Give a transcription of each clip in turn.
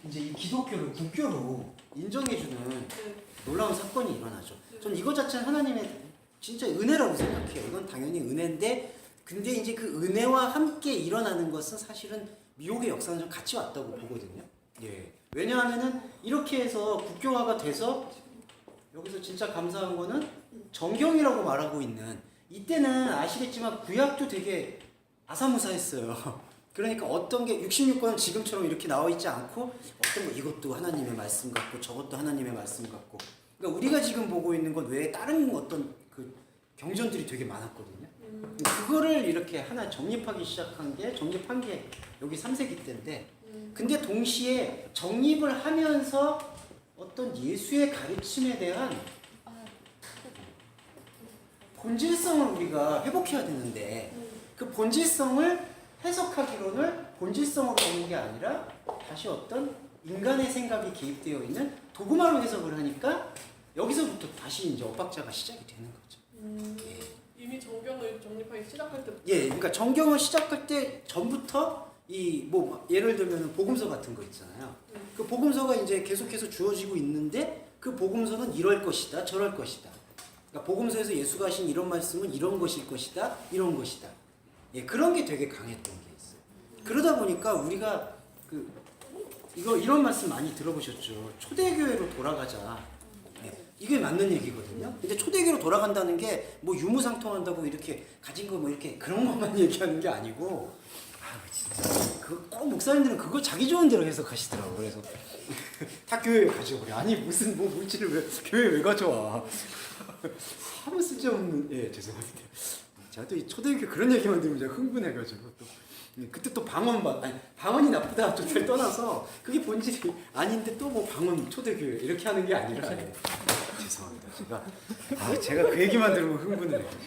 이제 이 기독교를 국교로 인정해주는 네. 놀라운 사건이 일어나죠. 저는 이것 자체는 하나님의 진짜 은혜라고 생각해요. 이건 당연히 은혜인데, 근데 이제 그 은혜와 함께 일어나는 것은 사실은 미혹의 역사는 좀 같이 왔다고 보거든요. 예. 왜냐하면은 이렇게 해서 국교화가 돼서 여기서 진짜 감사한 거는 정경이라고 말하고 있는, 이때는 아시겠지만 구약도 되게 아사무사했어요. 그러니까 어떤 게 66권은 지금처럼 이렇게 나와 있지 않고 어떤 거 이것도 하나님의 말씀 같고 저것도 하나님의 말씀 같고, 그러니까 우리가 지금 보고 있는 것 외에 다른 어떤 그 경전들이 되게 많았거든요. 그거를 이렇게 하나 정립한 게 여기 3세기 때인데, 근데 동시에 정립을 하면서 어떤 예수의 가르침에 대한 본질성을 우리가 회복해야 되는데, 그 본질성을 해석하기로는 본질성으로 보는 게 아니라 다시 어떤 인간의 생각이 개입되어 있는 도구마로 해석을 하니까 여기서부터 다시 이제 엇박자가 시작이 되는 거죠. 이미 정경을 정립하기 시작할 때. 예, 그러니까 정경을 시작할 때 전부터 이 뭐 예를 들면 복음서 같은 거 있잖아요. 그 복음서가 이제 계속해서 주어지고 있는데 그 복음서는 이럴 것이다, 저럴 것이다. 그러니까 복음서에서 예수가 하신 이런 말씀은 이런 것일 것이다, 이런 것이다. 예, 그런 게 되게 강했던 게 있어요. 그러다 보니까 우리가 이런 말씀 많이 들어보셨죠. 초대교회로 돌아가자. 예, 이게 맞는 얘기거든요. 근데 초대교회로 돌아간다는 게 뭐 유무상통한다고 이렇게 가진 거 뭐 이렇게 그런 것만 얘기하는 게 아니고, 진짜 꼭 목사님들은 그거 자기 좋은 대로 해석하시더라고요. 그래서 다 교회에 가져오래. 아니 무슨 뭐 물질을 왜 교회에 왜 가져와? 아무 쓸데없는. 예, 죄송합니다. 제가 또 이 초대교회 그런 얘기만 들으면 제가 흥분해가지고 또 그때 또 방언이 나쁘다 좀 떠나서 그게 본질이 아닌데 또 뭐 방언 초대교회 이렇게 하는 게 아니라, 죄송합니다. 제가 그 얘기만 들으면 흥분을 해가지고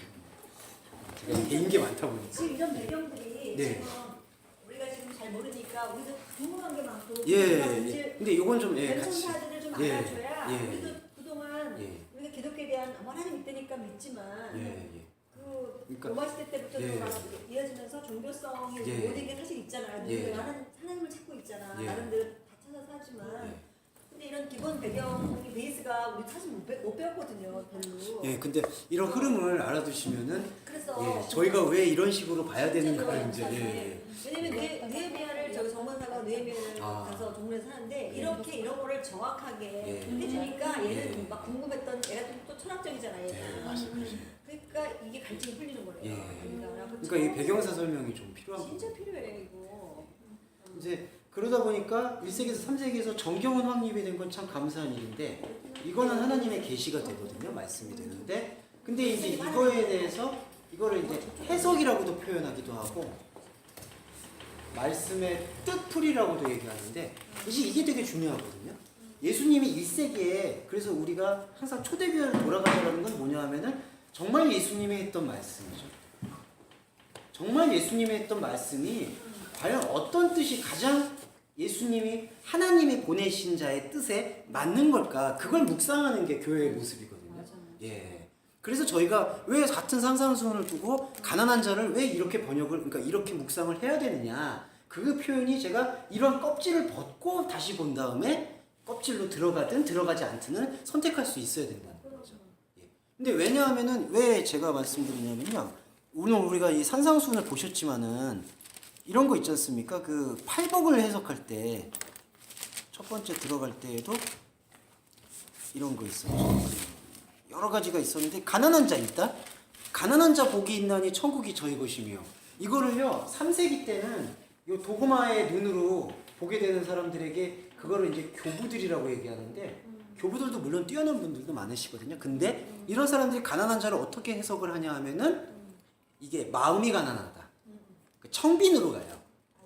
제가 개인 게 많다 보니까. 지금 이런 배경들이 네. 지금 우리가 지금 잘 모르니까 우리도 궁금한 게 많고, 예. 근데 요건 좀 같이. 전천사들을 좀 예. 알아줘야 예. 우리도 그동안 예. 우리가 기독교에 대한 하나님 믿으니까 믿지만 예. 그 그러니까. 로마 시대 때부터 예. 막 이어지면서 종교성이 예. 모든 게 사실 있잖아요. 예. 하나님을 찾고 있잖아. 예. 나름대로 다 찾아서 하지만 예. 근데 이런 기본 배경이 베이스가 우리 사실 못 배웠거든요. 별로. 예, 근데 이런 흐름을 알아두시면은, 그래서 예, 저희가 왜 이런 식으로 봐야 되는가를 이제, 예. 왜냐면 느헤미야를 저기 정권사가 느헤미야를 가서 동문에서 하는데 이런 거를 정확하게 예. 해주니까 얘는 예. 막 궁금했던 애가 또 철학적이잖아요. 얘가. 네, 맞아요. 그러니까 이게 갈증이 풀리는 거예요. 예. 그러니까 그러니까 이 배경사 설명이 좀 필요한 진짜 거죠. 필요해 이거. 이제 그러다 보니까 1세기에서 3세기에서 정경은 확립이 된 건 참 감사한 일인데, 이거는 하나님의 계시가 되거든요. 말씀이 되는데, 근데 이제 이거에 대해서 이거를 이제 해석이라고도 표현하기도 하고 말씀의 뜻풀이라고도 얘기하는데, 이게 되게 중요하거든요. 예수님이 1세기에 그래서 우리가 항상 초대교회를 돌아가자라는 건 뭐냐 하면은 정말 예수님이 했던 말씀이죠. 정말 예수님이 했던 말씀이 과연 어떤 뜻이 가장 예수님이 하나님이 보내신 자의 뜻에 맞는 걸까? 그걸 묵상하는 게 교회의 모습이거든요. 예. 그래서 저희가 왜 같은 상상수훈을 두고 가난한 자를 왜 이렇게 그러니까 이렇게 묵상을 해야 되느냐? 그 표현이 제가 이런 껍질을 벗고 다시 본 다음에 껍질로 들어가든 들어가지 않든 선택할 수 있어야 된다는 거죠. 예. 근데 왜냐하면은 왜 제가 말씀드리냐면요. 오늘 우리가 이 산상수훈을 보셨지만은 이런 거 있지 않습니까? 그 팔복을 해석할 때 첫 번째 들어갈 때에도 이런 거 있어요. 여러 가지가 있었는데, 가난한 자 일단 가난한 자 복이 있나니 천국이 저희 것이며, 이거를요 3세기 때는 요 도그마의 눈으로 보게 되는 사람들에게 그거를 이제 교부들이라고 얘기하는데, 교부들도 물론 뛰어난 분들도 많으시거든요. 근데 이런 사람들이 가난한 자를 어떻게 해석을 하냐 하면은 이게 마음이 가난하다. 청빈으로 가요.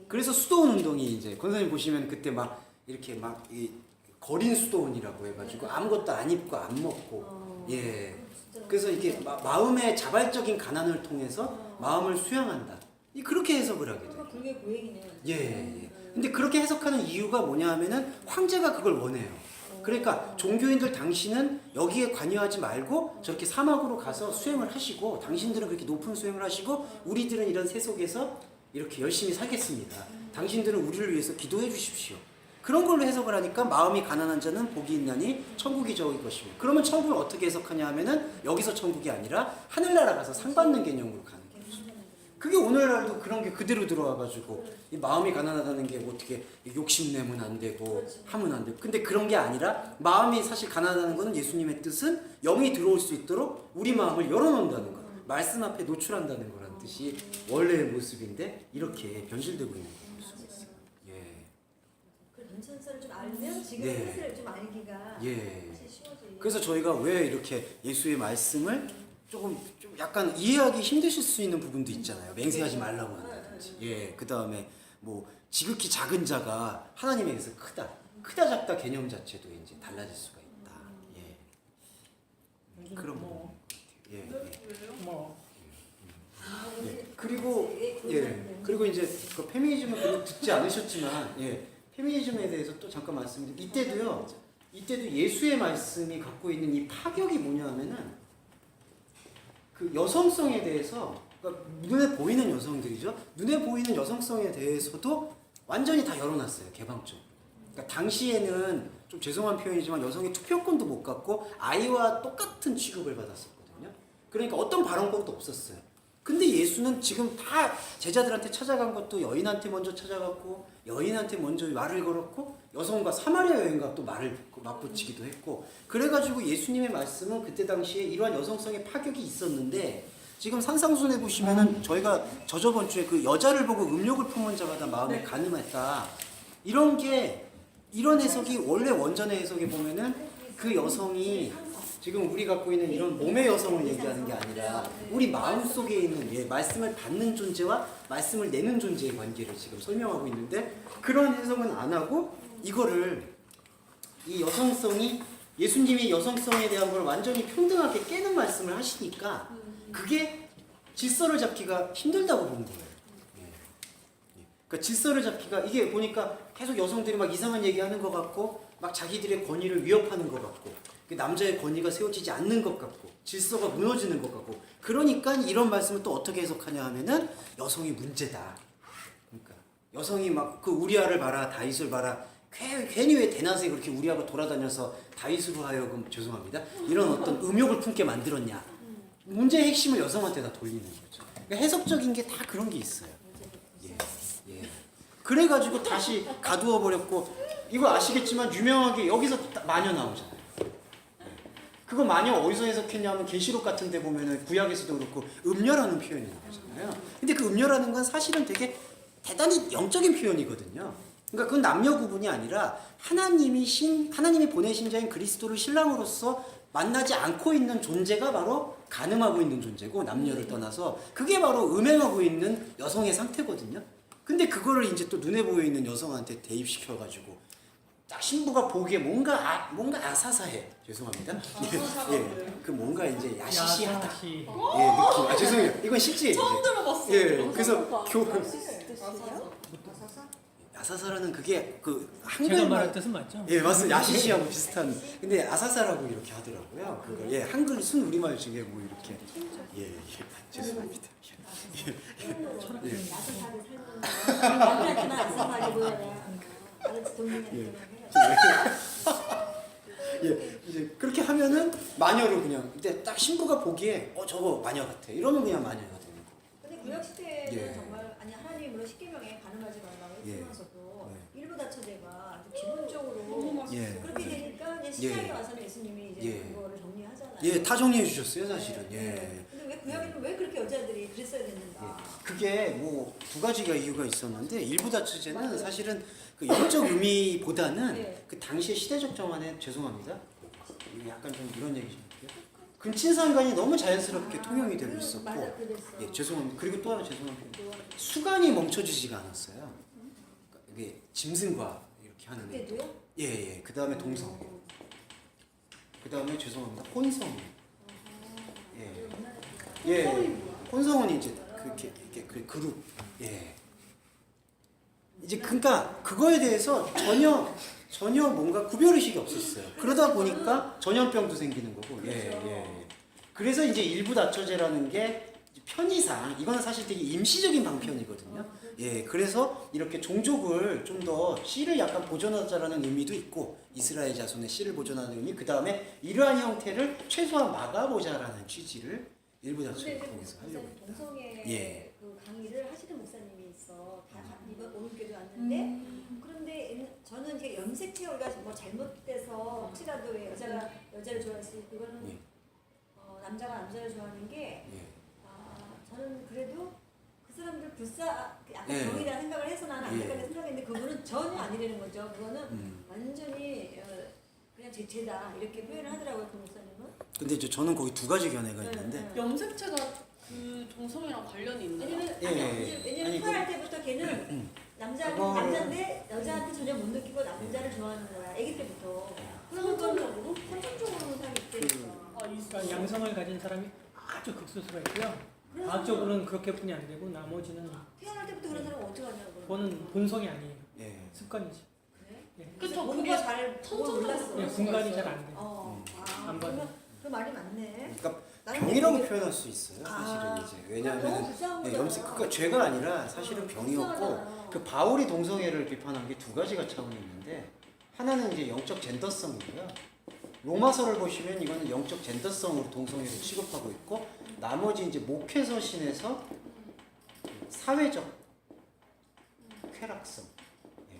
그래서 수도원 운동이 이제 권사님 보시면 그때 막 이렇게 막 이 거린 수도원이라고 해가지고 아무것도 안 입고 안 먹고, 예. 그래서 이게 마음의 자발적인 가난을 통해서 마음을 수양한다. 그렇게 해석을 하게 돼요. 불교의 고행이네. 예. 근데 그렇게 해석하는 이유가 뭐냐 하면은 황제가 그걸 원해요. 그러니까 종교인들 당신은 여기에 관여하지 말고 저렇게 사막으로 가서 수행을 하시고, 당신들은 그렇게 높은 수행을 하시고 우리들은 이런 세속에서 이렇게 열심히 살겠습니다. 당신들은 우리를 위해서 기도해 주십시오. 그런 걸로 해석을 하니까 마음이 가난한 자는 복이 있나니 천국이 저기 것이고. 그러면 천국을 어떻게 해석하냐 하면은 여기서 천국이 아니라 하늘나라 가서 상 받는 개념으로 가는 거죠. 그게 오늘날도 그런 게 그대로 들어와가지고 이 마음이 가난하다는 게 어떻게 욕심내면 안 되고 하면 안 되고. 근데 그런 게 아니라 마음이 사실 가난하다는 거는 예수님의 뜻은 영이 들어올 수 있도록 우리 마음을 열어놓는다는 거. 말씀 앞에 노출한다는 거라는 뜻이 원래의 모습인데 이렇게 변질되고 있는 거예요. 인천사를 좀 알면 지금 네. 뜻을 좀 알기가 예. 사실 쉬워져요. 그래서 저희가 왜 이렇게 예수의 말씀을 좀 약간 이해하기 힘드실 수 있는 부분도 있잖아요. 맹세하지 말라고 한다든지. 예. 그 다음에 뭐 지극히 작은 자가 하나님에게서 크다 작다 개념 자체도 이제 달라질 수가 있다. 예. 그런 부분. 예. 예. 그리고 그리고 이제 그 페미니즘을 별로 듣지 않으셨지만 페미니즘에 대해서 또 잠깐 말씀드리면 이때도 예수의 말씀이 갖고 있는 이 파격이 뭐냐 하면은 그 여성성에 대해서 그러니까 눈에 보이는 여성들이죠. 눈에 보이는 여성성에 대해서도 완전히 다 열어놨어요. 개방적으로. 그러니까 당시에는 좀 죄송한 표현이지만 여성의 투표권도 못 갖고 아이와 똑같은 취급을 받았었거든요. 그러니까 어떤 발언권도 없었어요. 근데 예수는 지금 다 제자들한테 찾아간 것도 여인한테 먼저 찾아갔고 여인한테 먼저 말을 걸었고 여성과 사마리아 여인과 또 말을 맞붙이기도 했고 그래가지고 예수님의 말씀은 그때 당시에 이러한 여성성의 파격이 있었는데 지금 산상순에 보시면은 저희가 저저번 주에 그 여자를 보고 음욕을 품은 자가 다 마음에 가늠했다 이런 해석이 원래 원전의 해석에 보면은 그 여성이 지금 우리 갖고 있는 이런 몸의 여성을 얘기하는 게 아니라 우리 마음속에 있는 말씀을 받는 존재와 말씀을 내는 존재의 관계를 지금 설명하고 있는데 그런 해석은 안 하고 이거를 이 여성성이 예수님이 여성성에 대한 걸 완전히 평등하게 깨는 말씀을 하시니까 그게 질서를 잡기가 힘들다고 본 거예요. 그러니까 질서를 잡기가 이게 보니까 계속 여성들이 막 이상한 얘기하는 것 같고 막 자기들의 권위를 위협하는 것 같고 남자의 권위가 세워지지 않는 것 같고 질서가 무너지는 것 같고 그러니까 이런 말씀을 또 어떻게 해석하냐 하면은 여성이 문제다. 그러니까 여성이 막 그 우리아를 봐라 다윗을 봐라 괜히 왜 대낮에 그렇게 우리아가 돌아다녀서 다윗으로 하여금 죄송합니다 이런 어떤 음욕을 품게 만들었냐 문제의 핵심을 여성한테 다 돌리는 거죠. 그러니까 해석적인 게 다 그런 게 있어요. 그래가지고 다시 가두어 버렸고 이거 아시겠지만 유명하게 여기서 마녀 나오잖아요. 그거 마녀 어디서 해석했냐면 계시록 같은 데 보면은 구약에서도 그렇고 음녀라는 표현이 나오잖아요. 근데 그 음녀라는 건 사실은 되게 대단히 영적인 표현이거든요. 그러니까 그건 남녀 구분이 아니라 하나님이 보내신 자인 그리스도를 신랑으로서 만나지 않고 있는 존재가 바로 간음하고 있는 존재고 남녀를 떠나서 그게 바로 음행하고 있는 여성의 상태거든요. 근데 그거를 이제 또 눈에 보여 있는 여성한테 대입시켜가지고 딱 신부가 보기에 뭔가 아사사해. 죄송합니다. 그 뭔가 이제 야시시하다. 느낌. 죄송해요. 이건 실제. 처음 들어봤어. 그래서 아사사? 아사사라는 그게 그 한글 제가 말할 뜻은 맞죠? 맞습니다. 야시시하고 비슷한. 근데 아사사라고 이렇게 하더라고요. 그걸 한글 순 우리말 중에 뭐 이렇게 죄송합니다. 야사사를 살면 남자한테만 아사사를 보여야 알았지 동생한테. 이제 그렇게 하면은 마녀로 그냥 근데 딱 신부가 보기에 저거 마녀 같아. 이러면 그냥 마녀가 되는 거. 근데 구약 시대에는 정말 하나님이 물론 십계명에 가늠하지 말라고 했으면서도 일부 다처제가 기본적으로 그렇게 되니까 이제 신약에 와서는 예수님이 이제 그거를 정리하잖아요. 다 정리해 주셨어요, 사실은. 근데 왜 구약에는 왜 그렇게 여자들이 그랬어야 됐는가? 그게 뭐 두 가지가 이유가 있었는데 일부 다처제는 사실은 그 영적 의미보다는 그 당시의 시대적 정황에 죄송합니다. 약간 좀 이런 얘기 좀 할게요. 근친상간이 너무 자연스럽게 통용이 되고 있었고 맞아, 그랬어. 죄송합니다. 그리고 또 하나 죄송한 게 수간이 멈춰지지가 않았어요. 그러니까 이게 짐승과 이렇게 하는 그때도요? 그 다음에 동성. 그 다음에 죄송합니다. 혼성. 혼성은 이제 그 그룹. 이제 그러니까 그거에 대해서 전혀 뭔가 구별의식이 없었어요. 그러다 보니까 전염병도 생기는 거고. 그래서 이제 일부 다처제라는 게 편의상 이거는 사실 되게 임시적인 방편이거든요. 예, 그래서 이렇게 종족을 좀 더 씨를 약간 보존하자라는 의미도 있고 이스라엘 자손의 씨를 보존하는 의미, 그 다음에 이러한 형태를 최소한 막아보자라는 취지를 일부 자체를 통해서 하려고 합니다. 동성애 예. 그 강의를 하시는 목사님이 있어. 다 이번 오른교도 왔는데 그런데 저는 이게 염색체가 뭐 잘못돼서 혹시라도 여자가 여자를 좋아할 수 있고 이거는 예. 남자가 남자를 좋아하는 게 예. 저는 그래도 그 사람들 약간 예. 병이라 생각을 해서 나는 예. 안타깝게 생각했는데 그분은 전혀 아니라는 거죠. 그거는 완전히 그냥 죄다 이렇게 표현을 하더라고요. 그 목사님은. 근데 이제 저는 거기 두 가지 견해가 있는데 염색체가 그 동성애랑 관련이 있나요? 왜냐면 예. 왜냐면 아니, 태어날 때부터 걔는 남자인데 여자한테 전혀 못 느끼고 남자를 좋아하는 거야. 아기 때부터. 그러면 선천적으로? 선천적으로는 사람이 있대니까. 있어요. 그러니까 양성을 가진 사람이 아주 극소수가 있고요. 과학적으로는 그렇게뿐이 안 되고 나머지는 태어날 때부터 그런 사람은 어떻게 하냐고. 그거는 본성이 아니에요. 예. 습관이지. 그래? 예. 그쵸, 그게 그게 잘 선천적으로 몰랐어. 예, 분간이 잘 안 돼요. 그러면 안 봐요. 그 말이 맞네. 그러니까 나는 병이라고 되게- 표현할 수 있어요. 사실은 이제 너무 왜냐하면 불쌍한 예, 거잖아. 염색 그러니까 죄가 아니라 사실은 병이었고 불쌍하잖아. 그 바울이 동성애를 비판한 게 두 가지가 차원이 있는데 하나는 이제 영적 젠더성이고요. 로마서를 보시면 이거는 영적 젠더성으로 동성애를 취급하고 있고 나머지 이제 목회서 신에서 사회적 쾌락성. 예.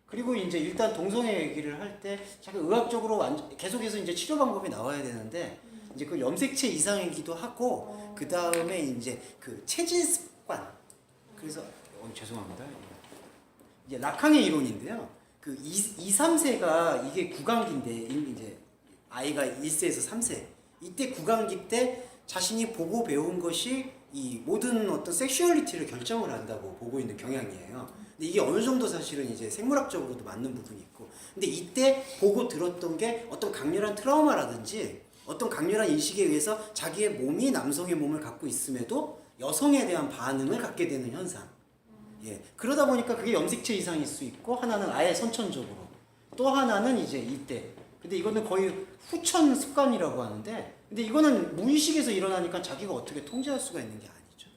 그리고 이제 일단 동성애 얘기를 할 때 잠깐 의학적으로 계속해서 이제 치료 방법이 나와야 되는데 이제 그 염색체 이상이기도 하고 그 다음에 이제 그 체질 습관. 그래서 죄송합니다. 이제 라캉의 이론인데요. 그 2, 3세가 이게 구강기인데 이제 아이가 1세에서 3세 이때 구강기 때 자신이 보고 배운 것이 이 모든 어떤 섹슈얼리티를 결정을 한다고 보고 있는 경향이에요. 근데 이게 어느 정도 사실은 이제 생물학적으로도 맞는 부분이 있고, 근데 이때 보고 들었던 게 어떤 강렬한 트라우마라든지 어떤 강렬한 인식에 의해서 자기의 몸이 남성의 몸을 갖고 있음에도 여성에 대한 반응을 갖게 되는 현상. 예. 그러다 보니까 그게 염색체 이상일 수 있고 하나는 아예 선천적으로 또 하나는 이제 이때. 근데 이거는 거의 후천 습관이라고 하는데 근데 이거는 무의식에서 일어나니까 자기가 어떻게 통제할 수가 있는 게 아니죠.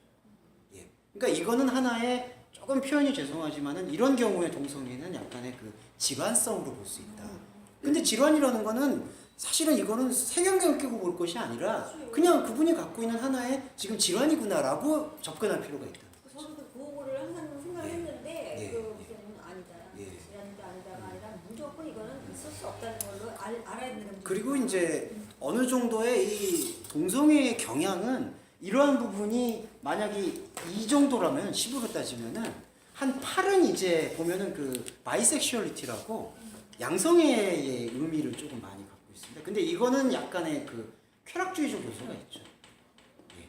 예. 그러니까 이거는 하나의 조금 표현이 죄송하지만은 이런 경우에 동성애는 약간의 그 질환성으로 볼 수 있다. 근데 질환이라는 거는 사실은 이거는 색안경을 끼고 볼 것이 아니라 그냥 그분이 갖고 있는 하나의 지금 질환이구나라고 접근할 필요가 있다. 저는 그거를 항상 생각을 했는데 예. 그 목사님은 아니다. 예. 질환도 아니다가 아니라 무조건 이거는 있을 수 없다는 걸로 알아야 되는 거죠. 그리고 이제 어느 정도의 이 동성애의 경향은 이러한 부분이 만약에 이 정도라면 10으로 따지면은 한 8은 이제 보면은 그 바이섹슈얼리티라고 양성애의 의미를 조금 많이 갖고 있습니다. 근데 이거는 약간의 그 쾌락주의적 요소가 있죠. 예.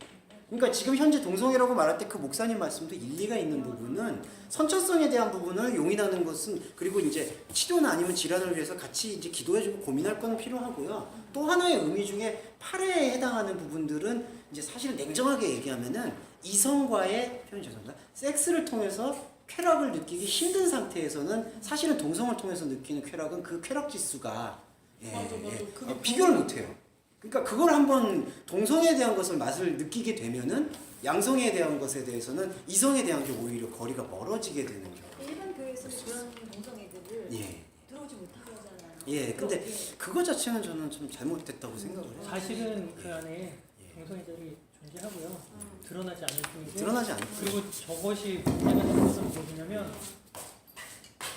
그러니까 지금 현재 동성애라고 말할 때 그 목사님 말씀도 일리가 있는 부분은 선천성에 대한 부분을 용인하는 것은 그리고 이제 치료나 아니면 질환을 위해서 같이 이제 기도해주고 고민할 건 필요하고요. 또 하나의 의미 중에 8에 해당하는 부분들은 이제 사실 냉정하게 얘기하면은 이성과의 표현 죄송합니다. 섹스를 통해서 쾌락을 느끼기 힘든 상태에서는 사실은 동성을 통해서 느끼는 쾌락은 그 쾌락 지수가 맞아. 그게 비교를 못해요. 그러니까 그걸 한번 동성에 대한 것을 맛을 느끼게 되면은 양성에 대한 것에 대해서는 이성에 대한 게 오히려 거리가 멀어지게 되는 경우. 일반 교회에서 그런 동성애들을 예. 들어오지 못하게 하잖아요. 예. 근데 그거 자체는 저는 좀 잘못됐다고 생각을 해요. 사실은 그 안에 동성애들이 존재하고요. 드러나지 않을 뿐이고 드러나지 않고. 그리고 저것이 문제가 되는 것은 무엇이냐면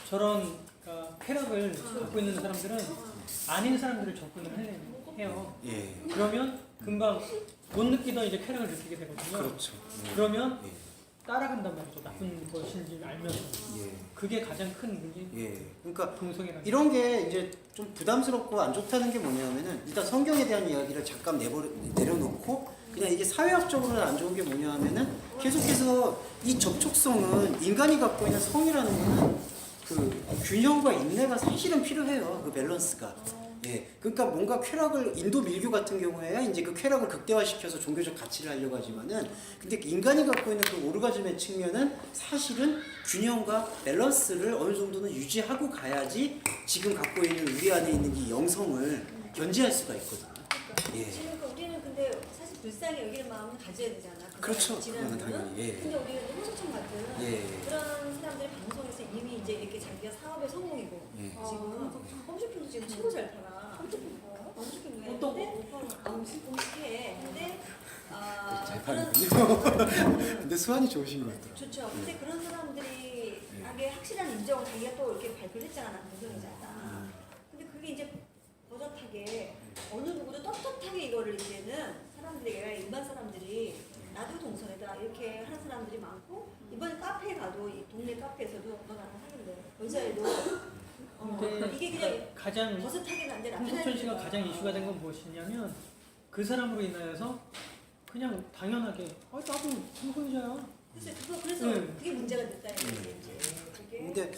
저런 그러니까 쾌락을 갖고 있는 사람들은 아닌 사람들을 접근을 해요. 예. 그러면 금방 못 느끼던 이제 쾌락을 느끼게 되거든요. 그렇죠. 그러면 예. 따라간단 말이죠. 나쁜 것인지 알면서. 예. 그게 가장 큰 문제. 예. 그러니까 동성애라는 이런 게 이제 좀 부담스럽고 안 좋다는 게 뭐냐면은 일단 성경에 대한 이야기를 잠깐 내려놓고 그냥 이게 사회학적으로는 안 좋은 게 뭐냐 하면은 계속해서 이 접촉성은 인간이 갖고 있는 성이라는 거는 그 균형과 인내가 사실은 필요해요. 그 밸런스가. 예. 그러니까 뭔가 쾌락을 인도 밀교 같은 경우에야 이제 그 쾌락을 극대화시켜서 종교적 가치를 하려고 하지만은 근데 인간이 갖고 있는 그 오르가즘의 측면은 사실은 균형과 밸런스를 어느 정도는 유지하고 가야지 지금 갖고 있는 우리 안에 있는 이 영성을 견제할 수가 있거든요. 예. 지금 우리는 근데 사실 불쌍히 여기는 마음을 가져야 되잖아. 그렇죠. 지나는 그거는 당연히. 예. 근데 우리가 홍석천 같은 예. 그런 사람들이 방송에서 이미 이제 이렇게 자기가 사업의 성공이고 예. 지금 홈쇼핑도 지금 최고 잘 팔아. 홈쇼핑 왜? 어떤 근데 거? 음식해. 근데 잘 그런 파는군요. 근데 수완이 좋으신 것 같아요. 좋죠. 근데 그런 사람들이 하게 확실한 인정을 자기가 또 이렇게 발표를 했잖아. 난 동성애자다. 근데 그게 이제 버젓하게 어느 누구도 떳떳하게 이거를 이제는 사람들이 일반 사람들이 나도 동성애다 이렇게 하는 사람들이 많고 이번 카페에 가도 이 동네 카페에서도 너 나랑 사귈래 원사에도 근데 이게 그냥 가장 버젓하게 난데 홍석천 씨가 가장 이슈가 된 건 무엇이냐면 그 사람으로 인하여서 그냥 당연하게 나도 동성애자야. 그래서 네. 그게 문제가 됐다는 거지 이제 그게 근데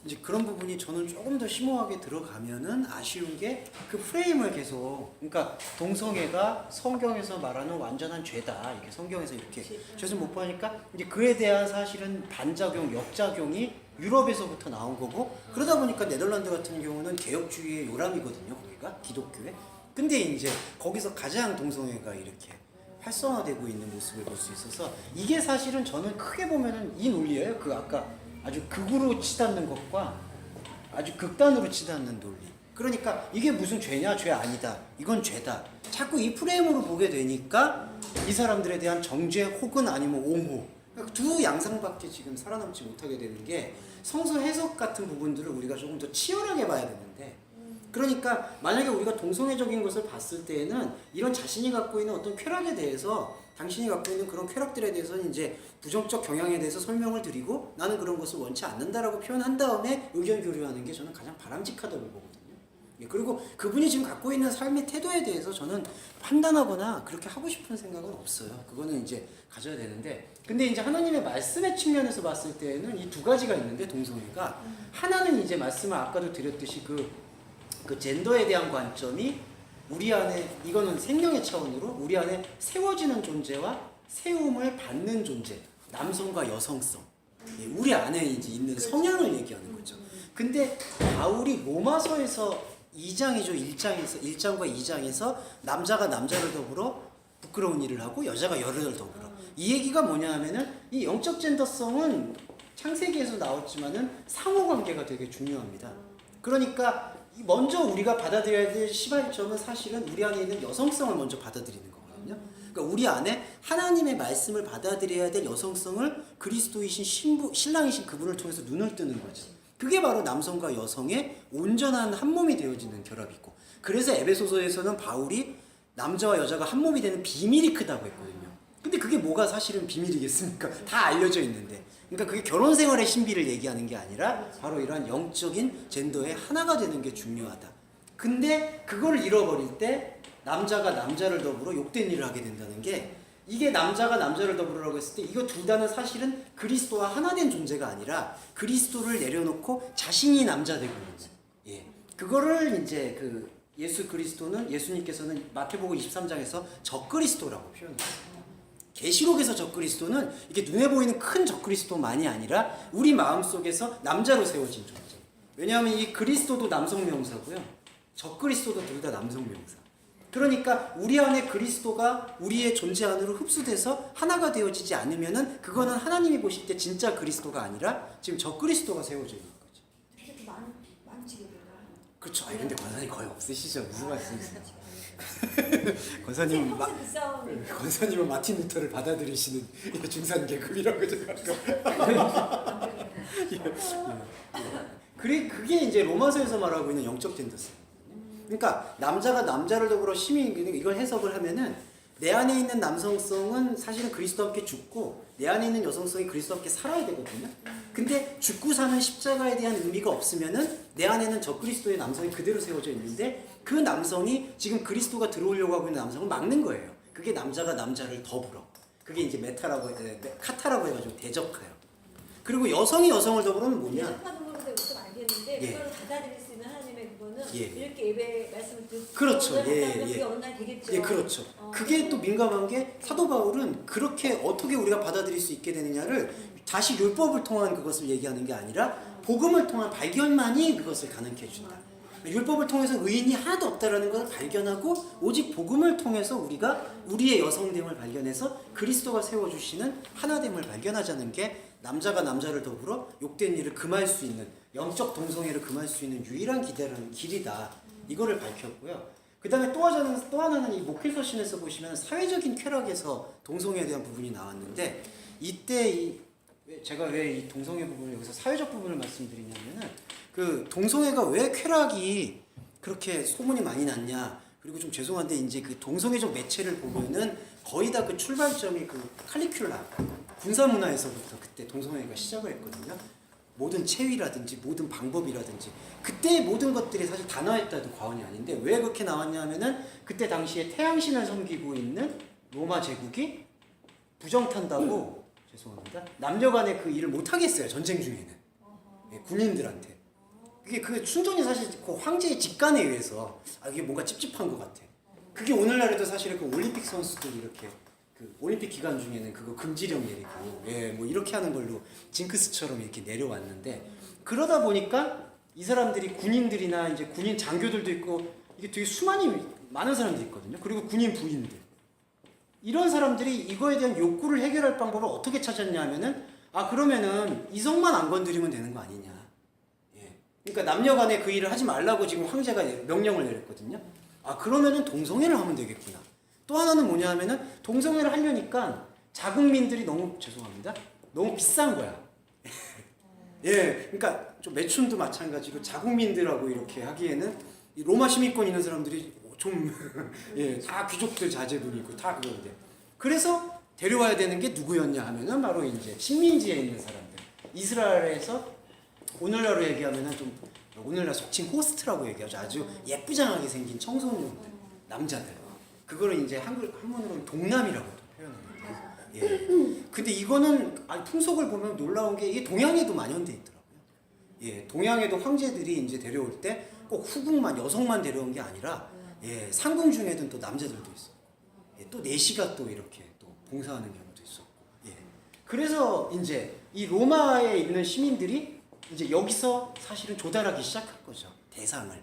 이제 그런 부분이 저는 조금 더 심오하게 들어가면은 아쉬운 게 그 프레임을 계속, 그러니까 동성애가 성경에서 말하는 완전한 죄다 이렇게 성경에서 이렇게 죄를 못 보니까 이제 그에 대한 사실은 반작용, 역작용이 유럽에서부터 나온 거고, 그러다 보니까 네덜란드 같은 경우는 개혁주의의 요람이거든요. 거기가 기독교회. 근데 이제 거기서 가장 동성애가 이렇게 활성화되고 있는 모습을 볼 수 있어서 이게 사실은 저는 크게 보면은 이 논리예요. 그 아까 아주 극으로 치닫는 것과 아주 극단으로 치닫는 논리. 그러니까 이게 무슨 죄냐? 죄 아니다. 이건 죄다. 자꾸 이 프레임으로 보게 되니까 이 사람들에 대한 정죄 혹은 아니면 옹호. 그러니까 두 양상밖에 지금 살아남지 못하게 되는 게 성서 해석 같은 부분들을 우리가 조금 더 치열하게 봐야 되는데, 그러니까 만약에 우리가 동성애적인 것을 봤을 때에는 이런 자신이 갖고 있는 어떤 쾌락에 대해서, 당신이 갖고 있는 그런 쾌락들에 대해서는 이제 부정적 경향에 대해서 설명을 드리고 나는 그런 것을 원치 않는다라고 표현한 다음에 의견 교류하는 게 저는 가장 바람직하다고 보거든요. 예, 그리고 그분이 지금 갖고 있는 삶의 태도에 대해서 저는 판단하거나 그렇게 하고 싶은 생각은 없어요. 그거는 이제 가져야 되는데, 근데 이제 하나님의 말씀의 측면에서 봤을 때는 이 두 가지가 있는데, 동성애가 하나는 이제 말씀을 아까도 드렸듯이 그 젠더에 대한 관점이 우리 안에, 이거는 생명의 차원으로 우리 안에 세워지는 존재와 세움을 받는 존재, 남성과 여성성, 예, 우리 안에 이제 있는 성향을 얘기하는 거죠. 근데 바울이 로마서에서 2장이죠. 1장과 2장에서 남자가 남자를 더불어 부끄러운 일을 하고 여자가 여자를 더불어, 이 얘기가 뭐냐 하면은 이 영적 젠더성은 창세기에서 나왔지만은 상호관계가 되게 중요합니다. 그러니까 먼저 우리가 받아들여야 될 시발점은 사실은 우리 안에 있는 여성성을 먼저 받아들이는 거거든요. 그러니까 우리 안에 하나님의 말씀을 받아들여야 될 여성성을 그리스도이신 신랑이신 그분을 통해서 눈을 뜨는 거죠. 그게 바로 남성과 여성의 온전한 한 몸이 되어지는 결합이고, 그래서 에베소서에서는 바울이 남자와 여자가 한 몸이 되는 비밀이 크다고 했거든요. 근데 그게 뭐가 사실은 비밀이겠습니까? 다 알려져 있는데. 그러니까 그게 결혼 생활의 신비를 얘기하는 게 아니라 바로 이러한 영적인 젠더의 하나가 되는 게 중요하다. 근데 그걸 잃어버릴 때 남자가 남자를 더불어 욕된 일을 하게 된다는 게, 이게 남자가 남자를 더불으라고 했을 때 이거 둘 다는 사실은 그리스도와 하나 된 존재가 아니라 그리스도를 내려놓고 자신이 남자 되고 있는 거예요. 예. 그거를 이제 그 예수님께서는 마태복음 23장에서 적그리스도라고 표현했어요. 계시록에서 적그리스도는 이게 눈에 보이는 큰 적그리스도만이 아니라 우리 마음속에서 남자로 세워진 존재. 왜냐하면 이 그리스도도 남성 명사고요. 적그리스도도 둘 다 남성 명사. 그러니까 우리 안에 그리스도가 우리의 존재 안으로 흡수돼서 하나가 되어지지 않으면은 그거는 하나님이 보실 때 진짜 그리스도가 아니라 지금 적그리스도가 세워져 있는 거죠. 되게 많지. 그렇죠. 아니 근데 권사님 거의 없으시죠. 무슨 말씀이세요? 권사님은 마틴 루터를 받아들이시는 중산 계급이라고 제가 그게 이제 로마서에서 말하고 있는 영적 젠더성. 그러니까 남자가 남자를 더불어 이걸 해석을 하면은 내 안에 있는 남성성은 사실은 그리스도와 함께 죽고 내 안에 있는 여성성이 그리스도와 함께 살아야 되거든요. 근데 죽고 사는 십자가에 대한 의미가 없으면은 내 안에는 적그리스도의 남성이 그대로 세워져 있는데 그 남성이 지금 그리스도가 들어오려고 하고 있는 남성을 막는 거예요. 그게 남자가 남자를 더불어. 그게 이제 카타라고 해가지고 대적해요. 그리고 여성이 여성을 더불어는 뭐냐? 대적하는 거는 우선 알겠는데 예. 그걸 받아들일 수 있는 하나님의 그거는 예. 이렇게 예배 말씀을 듣고 그렇죠. 그게 어느 날 되겠죠. 예, 그렇죠. 그게 또 민감한 게 사도 바울은 그렇게 어떻게 우리가 받아들일 수 있게 되느냐를 다시 율법을 통한 그것을 얘기하는 게 아니라 복음을 통한 발견만이 그것을 가능케 해준다. 율법을 통해서 의인이 하나도 없다라는 것을 발견하고 오직 복음을 통해서 우리가 우리의 여성됨을 발견해서 그리스도가 세워주시는 하나됨을 발견하자는 게 남자가 남자를 더불어 욕된 일을 금할 수 있는 영적 동성애를 금할 수 있는 유일한 길이다. 이거를 밝혔고요. 그 다음에 또 하나는 이 목회서신에서 보시면 사회적인 쾌락에서 동성애에 대한 부분이 나왔는데 이때 제가 왜 이 동성애 부분을 여기서 사회적 부분을 말씀드리냐면은 그 동성애가 왜 쾌락이 그렇게 소문이 많이 났냐. 그리고 좀 죄송한데 이제 그 동성애적 매체를 보면은 거의 다 그 출발점이 그 칼리큘라 군사 문화에서부터 그때 동성애가 시작을 했거든요. 모든 체위라든지 모든 방법이라든지 그때의 모든 것들이 사실 단어했다 해도 과언이 아닌데 왜 그렇게 나왔냐 하면은 그때 당시에 태양신을 섬기고 있는 로마 제국이 부정탄다고 죄송합니다. 남녀 간의 그 일을 못하게 했어요. 전쟁 중에는. 예, 군인들한테. 그게 그 순전히 사실 그 황제의 직관에 의해서 이게 뭔가 찝찝한 것 같아. 그게 오늘날에도 사실은 그 올림픽 선수들 이렇게 그 올림픽 기간 중에는 그거 금지령 내리고 예, 뭐 이렇게 하는 걸로 징크스처럼 이렇게 내려왔는데 그러다 보니까 이 사람들이 군인들이나 이제 군인 장교들도 있고 이게 되게 많은 사람들이 있거든요. 그리고 군인 부인들. 이런 사람들이 이거에 대한 욕구를 해결할 방법을 어떻게 찾았냐 하면은 그러면은 이성만 안 건드리면 되는 거 아니냐. 예. 그러니까 남녀 간에 그 일을 하지 말라고 지금 황제가 명령을 내렸거든요. 그러면은 동성애를 하면 되겠구나. 또 하나는 뭐냐 하면은 동성애를 하려니까 자국민들이 너무 죄송합니다. 너무 비싼 거야. 예. 그러니까 좀 매춘도 마찬가지로 자국민들하고 이렇게 하기에는 이 로마 시민권 있는 사람들이 좀 예, 다 귀족들 자제분이고 다 그건데 그래서 데려와야 되는 게 누구였냐 하면은 바로 이제 식민지에 있는 사람들 이스라엘에서 오늘날로 얘기하면은 좀 오늘날 속칭 호스트라고 얘기하죠. 아주 예쁘장하게 생긴 청소년들 남자들 그거를 이제 한문으로는 동남이라고도 표현합니다. 예. 근데 이거는 풍속을 보면 놀라운 게 이게 동양에도 만연돼 있더라고요. 예, 동양에도 황제들이 이제 데려올 때 꼭 후궁만 여성만 데려온 게 아니라 예, 상궁 중에는 또 남자들도 있었고, 예, 또 내시가 또 이렇게 또 봉사하는 경우도 있었고, 예. 그래서 이제 이 로마에 있는 시민들이 이제 여기서 사실은 조달하기 시작한 거죠. 대상을.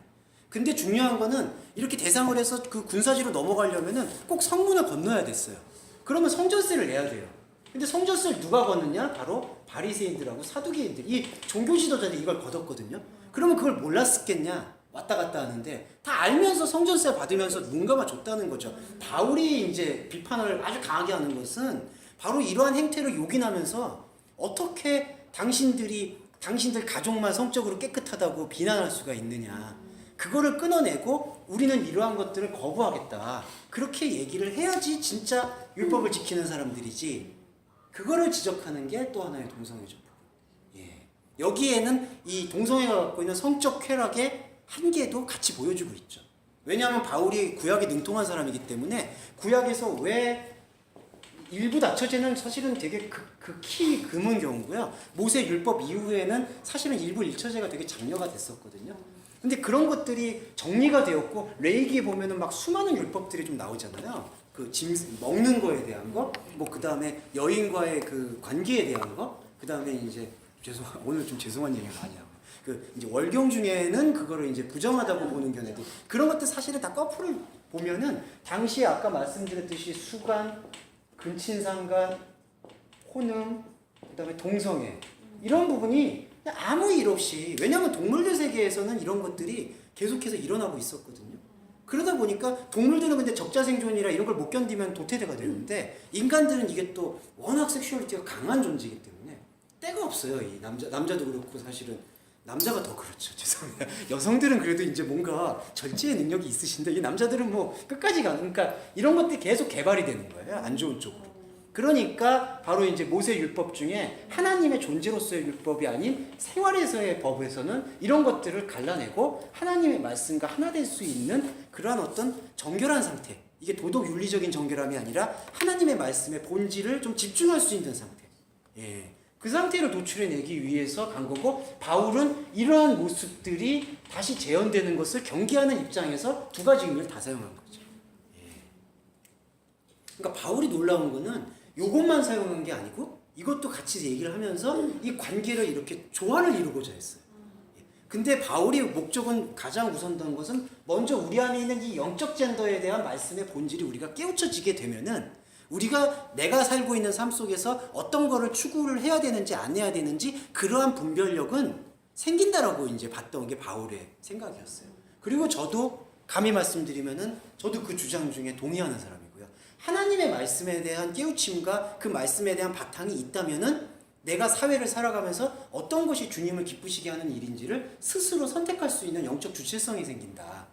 근데 중요한 거는 이렇게 대상을 해서 그 군사지로 넘어가려면은 꼭 성문을 건너야 됐어요. 그러면 성전세를 내야 돼요. 근데 성전세를 누가 걷느냐? 바로 바리새인들하고 사두개인들. 이 종교 지도자들이 이걸 걷었거든요. 그러면 그걸 몰랐었겠냐? 왔다 갔다 하는데 다 알면서 성전세 받으면서 눈 감아 줬다는 거죠. 바울이 이제 비판을 아주 강하게 하는 것은 바로 이러한 행태를 요긴하면서 어떻게 당신들 가족만 성적으로 깨끗하다고 비난할 수가 있느냐. 그거를 끊어내고 우리는 이러한 것들을 거부하겠다. 그렇게 얘기를 해야지 진짜 율법을 지키는 사람들이지. 그거를 지적하는 게 또 하나의 동성애죠. 예. 여기에는 이 동성애가 갖고 있는 성적 쾌락의 한계도 같이 보여주고 있죠. 왜냐하면 바울이 구약에 능통한 사람이기 때문에 구약에서 왜 일부 다처제는 사실은 되게 극히 드문 경우고요. 모세 율법 이후에는 사실은 일부 일처제가 되게 장려가 됐었거든요. 근데 그런 것들이 정리가 되었고 레이기에 보면은 막 수많은 율법들이 좀 나오잖아요. 그 먹는 거에 대한 거, 뭐 그 다음에 여인과의 그 관계에 대한 거, 그 다음에 이제 오늘 좀 죄송한 얘기 많이 하고. 그 이제 월경 중에는 그거를 이제 부정하다고 보는 견해도 그런 것들 사실은 다 거꾸로 보면은 당시에 아까 말씀드렸듯이 수간, 근친상간, 혼음, 그다음에 동성애 이런 부분이 아무 일 없이 왜냐하면 동물들 세계에서는 이런 것들이 계속해서 일어나고 있었거든요. 그러다 보니까 동물들은 근데 적자생존이라 이런 걸 못 견디면 도태돼가 되는데 인간들은 이게 또 워낙 섹슈얼리티가 강한 존재이기 때문에 때가 없어요. 이 남자도 그렇고 사실은. 남자가 더 그렇죠. 죄송합니다. 여성들은 그래도 이제 뭔가 절제의 능력이 있으신데 이 남자들은 뭐 끝까지 가는 그러니까 이런 것들이 계속 개발이 되는 거예요. 안 좋은 쪽으로. 그러니까 바로 이제 모세 율법 중에 하나님의 존재로서의 율법이 아닌 생활에서의 법에서는 이런 것들을 갈라내고 하나님의 말씀과 하나 될 수 있는 그러한 어떤 정결한 상태. 이게 도덕 윤리적인 정결함이 아니라 하나님의 말씀의 본질을 좀 집중할 수 있는 상태. 예. 그 상태를 도출해내기 위해서 간 거고 바울은 이러한 모습들이 다시 재현되는 것을 경계하는 입장에서 두 가지 의미를 다 사용한 거죠. 예. 그러니까 바울이 놀라운 거는 이것만 사용한 게 아니고 이것도 같이 얘기를 하면서 이 관계를 이렇게 조화를 이루고자 했어요. 예. 근데 바울의 목적은 가장 우선된 것은 먼저 우리 안에 있는 이 영적 젠더에 대한 말씀의 본질이 우리가 깨우쳐지게 되면은 우리가 내가 살고 있는 삶 속에서 어떤 거를 추구를 해야 되는지 안 해야 되는지 그러한 분별력은 생긴다라고 이제 봤던 게 바울의 생각이었어요. 그리고 저도 감히 말씀드리면은 저도 그 주장 중에 동의하는 사람이고요. 하나님의 말씀에 대한 깨우침과 그 말씀에 대한 바탕이 있다면은 내가 사회를 살아가면서 어떤 것이 주님을 기쁘시게 하는 일인지를 스스로 선택할 수 있는 영적 주체성이 생긴다.